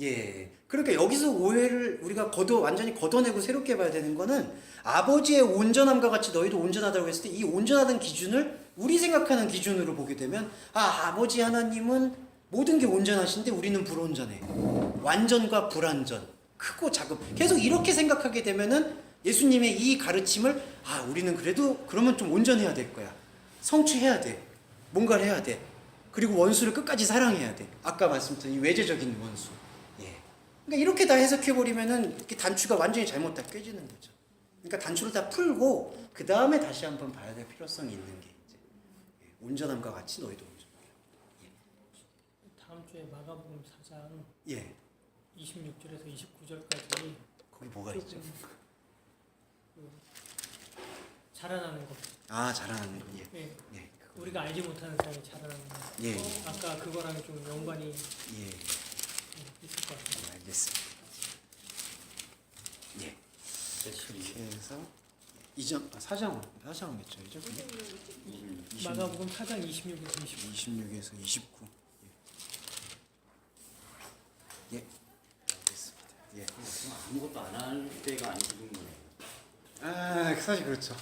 예. 그러니까 여기서 오해를 우리가 완전히 걷어내고 새롭게 봐야 되는 거는 아버지의 온전함과 같이 너희도 온전하다고 했을 때 이 온전하다는 기준을 우리 생각하는 기준으로 보게 되면 아버지 하나님은 모든 게 온전하신데 우리는 불온전해. 완전과 불완전, 크고 작은. 계속 이렇게 생각하게 되면은 예수님의 이 가르침을 우리는 그래도 그러면 좀 온전해야 될 거야. 성취해야 돼. 뭔가를 해야 돼. 그리고 원수를 끝까지 사랑해야 돼. 아까 말씀드린 이 외제적인 원수. 그러니까 이렇게 다 해석해버리면은 이렇게 단추가 완전히 잘못 다 꿰지는 거죠. 그러니까 단추를 다 풀고 그 다음에 다시 한번 봐야 될 필요성이 있는 게 이제 온전함과 같이 너희도 온전하라. 다음 주에 마가복음 4장 예. 26절에서 29절까지 거기 뭐가 있죠? 자라나는 것. 자라나는 거. 예. 네. 예. 우리가 알지 못하는 사람이 자라나는 것. 예. 아까 그거랑 좀 연관이 있을 것 같아요. 알겠습니다. 예. 이렇게 해서 사장 몇 절이죠? 마가복음 4장 26에서 29. 26에서 29. 예. 알겠습니다. 예. 아무것도 안 할 때가 아니는 거예요. 사실 그렇죠.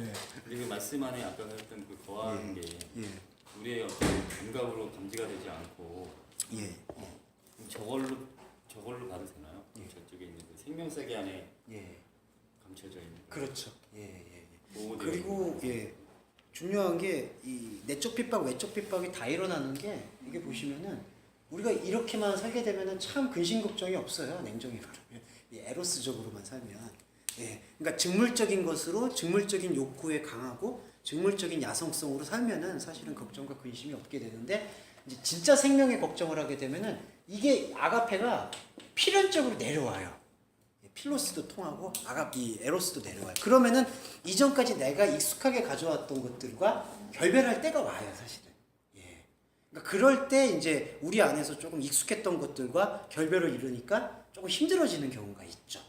예. 그리고 말씀 안에 아까 했던 그 거하는 게 우리의 어떤 감각으로 감지가 되지 않고 저걸로 봐도 되나요? 저쪽에 있는 그 생명세계 안에 감춰져 있는. 그렇죠. 보호되어 그리고 중요한 게 이 내적 핍박, 외적 핍박이 다 일어나는 게 이게 보시면은 우리가 이렇게만 살게 되면은 참 근심 걱정이 없어요. 냉정히 말하면 에로스적으로만 살면. 그러니까 직물적인 것으로 직물적인 욕구에 강하고 직물적인 야성성으로 살면은 사실은 걱정과 근심이 없게 되는데 이제 진짜 생명의 걱정을 하게 되면은 이게 아가페가 필연적으로 내려와요. 필로스도 통하고 이 에로스도 내려와요. 그러면은 이전까지 내가 익숙하게 가져왔던 것들과 결별할 때가 와요, 사실은. 그러니까 그럴 때 이제 우리 안에서 조금 익숙했던 것들과 결별을 이루니까 조금 힘들어지는 경우가 있죠.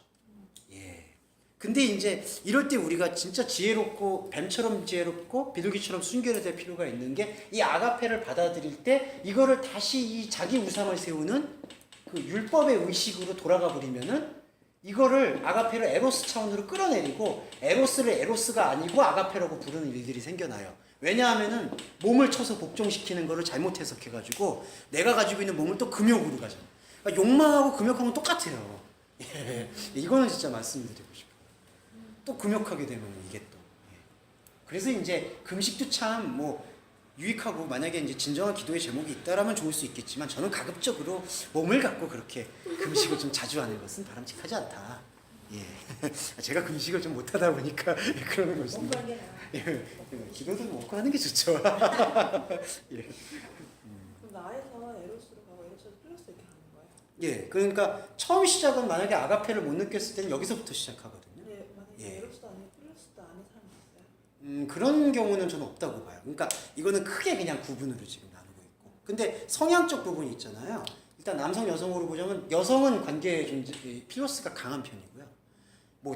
근데 이제 이럴 때 우리가 진짜 지혜롭고 뱀처럼 지혜롭고 비둘기처럼 순결해야 필요가 있는 게 이 아가페를 받아들일 때 이거를 다시 이 자기 우상을 세우는 그 율법의 의식으로 돌아가 버리면은 이거를 아가페를 에로스 차원으로 끌어내리고 에로스를 에로스가 아니고 아가페라고 부르는 일들이 생겨나요. 왜냐하면은 몸을 쳐서 복종시키는 거를 잘못 해석해가지고 내가 가지고 있는 몸을 또 금욕으로 가잖아. 그러니까 욕망하고 금욕하면 똑같아요. 이거는 진짜 말씀드리고 싶어요. 또 금욕하게 되면 이게 또. 그래서 이제 금식도 참 유익하고 만약에 이제 진정한 기도의 제목이 있다라면 좋을 수 있겠지만 저는 가급적으로 몸을 갖고 그렇게 금식을 좀 자주 하는 것은 바람직하지 않다. 제가 금식을 좀 못하다 보니까 그러는 것입니다. 기도도 먹고 하는 게 좋죠. 그럼 나에서 에로스로 가고 에로스로 플러스 이렇게 하는 거예요? 그러니까 처음 시작은 만약에 아가페를 못 느꼈을 때는 여기서부터 시작하거든요. 만약에 에로스도 아니고 플러스도 아닌 사람이 있어요? 그런 경우는 저는 없다고 봐요. 그러니까 이거는 크게 그냥 구분으로 지금 나누고 있고. 근데 성향적 부분이 있잖아요. 일단 남성 여성으로 보자면 여성은 관계의 필로스가 강한 편이고요.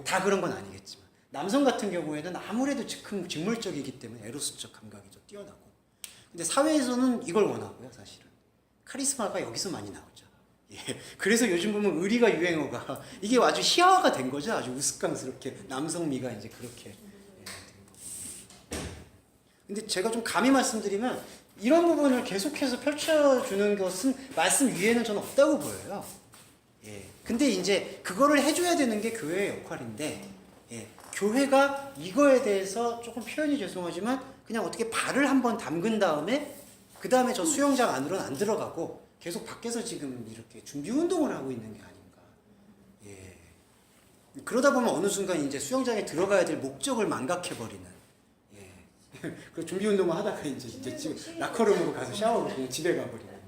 다 그런 건 아니겠지만 남성 같은 경우에는 아무래도 직물적이기 때문에 에로스적 감각이 좀 뛰어나고. 근데 사회에서는 이걸 원하고요, 사실은. 카리스마가 여기서 많이 나오죠. 그래서 요즘 보면 의리가 유행어가 이게 아주 희화화가 된 거죠. 아주 우스꽝스럽게 남성미가 이제 그렇게. 근데 제가 좀 감히 말씀드리면 이런 부분을 계속해서 펼쳐주는 것은 말씀 위에는 저는 없다고 보여요. 근데 이제 그거를 해줘야 되는 게 교회의 역할인데, 교회가 이거에 대해서 조금 표현이 죄송하지만 그냥 어떻게 발을 한번 담근 다음에 그 다음에 저 수영장 안으로는 안 들어가고 계속 밖에서 지금 이렇게 준비 운동을 하고 있는 게 아닌가. 예. 그러다 보면 어느 순간 이제 수영장에 들어가야 될 목적을 망각해버리는. 예. 그 준비 운동을 하다가 이제 지금 라커룸으로 가서 샤워하고 그냥 집에 가버리는. 예.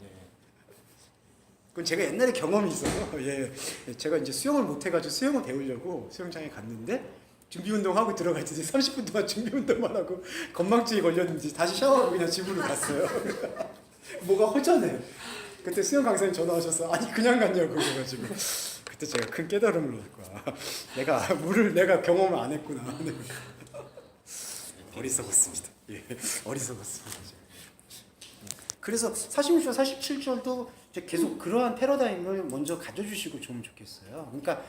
그건 제가 옛날에 경험이 있어서, 예. 제가 이제 수영을 못해가지고 수영을 배우려고 수영장에 갔는데 준비 운동하고 들어갈 때 30분 동안 준비 운동만 하고 건망증이 걸렸는지 다시 샤워하고 그냥 집으로 갔어요. 뭐가 허전해요. 그때 수영 강사님 전화하셔서 아니 그냥 갔냐고 그래가지고 그때 제가 큰 깨달음을 얻었구나. 내가 경험을 안 했구나. 어리석었습니다. 예, 어리석었습니다. 그래서 46절, 47절도 계속 그러한 패러다임을 먼저 가져주시고 좋으면 좋겠어요. 그러니까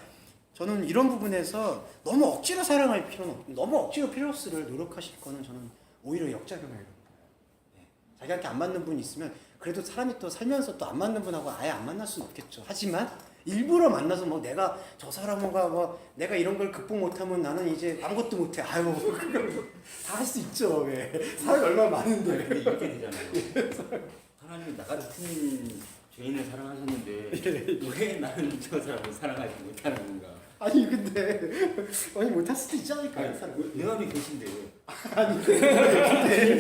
저는 이런 부분에서 너무 억지로 사랑할 필요는 없고 너무 억지로 필요스를 노력하실 거는 저는 오히려 역작용이라고 봐요. 예. 자기한테 안 맞는 분이 있으면 그래도 사람이 또 살면서 또 안 맞는 분하고 아예 안 만날 수는 없겠죠. 하지만 일부러 만나서 뭐 내가 저 사람과 뭐 내가 이런 걸 극복 못하면 나는 이제 아무것도 못해. 아유 다 할 수 있죠. 왜 사람이 얼마나 많은데. 근데 이렇게 되잖아요. 하나님이 나 같은 죄인을 사랑하셨는데 왜 나는 저 사람을 사랑하지 못하는 건가? 아니 근데 아니 못할 수도 있지 않을까? 내 안에 계신데 아니 왜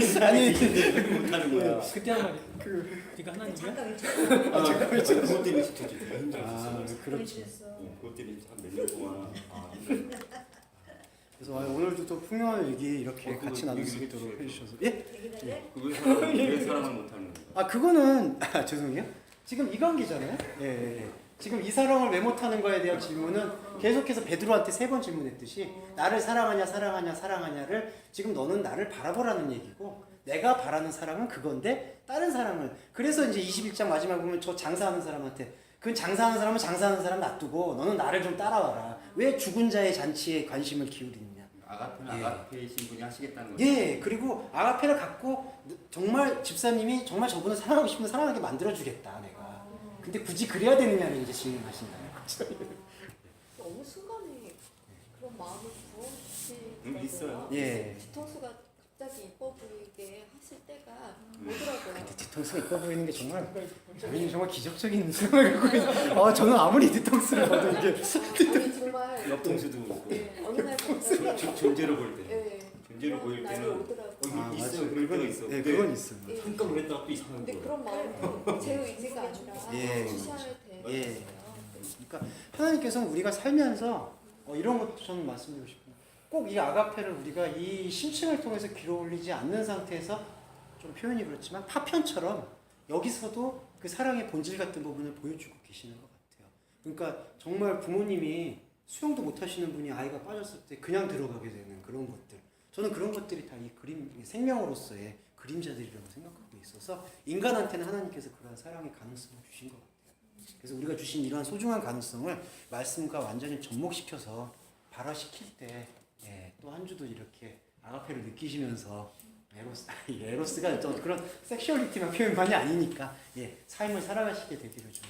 못하는 거야? 그때 한 말이 네가 하나님이야? 잠깐 그것 때문에 진짜 되게 힘들었어. 그렇지. 그것 때문에 한몇년 동안 그래서 오늘도 또 풍요한 얘기 이렇게 그거 같이 나눌 수 얘기해 있도록 주세요. 해주셔서 예? 왜 사랑을 못하는 거야? 그거는 죄송해요. 지금 이 관계잖아요. 예. 지금 이 사랑을 왜 못하는 거에 대한 질문은 계속해서 베드로한테 3번 질문했듯이 나를 사랑하냐 사랑하냐 사랑하냐를 지금 너는 나를 바라보라는 얘기고 내가 바라는 사랑은 그건데 다른 사랑을 그래서 이제 21장 마지막 보면 저 장사하는 사람한테 그 장사하는 사람은 장사하는 사람 놔두고 너는 나를 좀 따라와라. 왜 죽은 자의 잔치에 관심을 기울이느냐. 아가페는 예. 아가페이신 분이 하시겠다는 거죠. 예, 그리고 아가페를 갖고 정말 집사님이 정말 저분을 사랑하고 싶으면 사랑하게 만들어주겠다 내가. 근데 굳이 그래야 되느냐를 이제 질문하신다는 거죠. 너무 순간에 그런 마음을 부어주시더라고요. 있어요. 예. 뒤통수가 갑자기 이뻐 보이게 하실 때가 오더라고요. 근데 뒤통수가 이뻐 보이는 게 정말 정말 기적적인 생각을 갖고 있어요. 저는 아무리 뒤통수를 봐도 이게 아니 정말 옆통수도 있고 예, 어느 날 갑자기 존재로 볼 때. 예, 존재로 보일 날이 때는 오더라고요. 있어요. 그럴 때가 있어. 네, 근데 그건 있어요. 예. 잠깐 그랬다가 또 이상한 근데 거야. 그런 마음은 제 의지가 아니라 예. 주시하는 예. 대로였어요. 그러니까 하나님께서는 우리가 살면서 이런 것도 저는 말씀드리고 싶어요. 꼭 이 아가페를 우리가 이 심층을 통해서 길어 올리지 않는 상태에서 좀 표현이 그렇지만 파편처럼 여기서도 그 사랑의 본질 같은 부분을 보여주고 계시는 것 같아요. 그러니까 정말 부모님이 수영도 못 하시는 분이 아이가 빠졌을 때 그냥 들어가게 되는 그런 것들. 저는 그런 것들이 다 이 그림, 생명으로서의 그림자들이라고 생각하고 있어서 인간한테는 하나님께서 그런 사랑의 가능성을 주신 것 같아요. 그래서 우리가 주신 이러한 소중한 가능성을 말씀과 완전히 접목시켜서 발화시킬 때 또 한 주도 이렇게 아가페를 느끼시면서 에로스가 또 그런 섹슈얼리티만 표현만이 아니니까 삶을 살아가시게 되기를 좀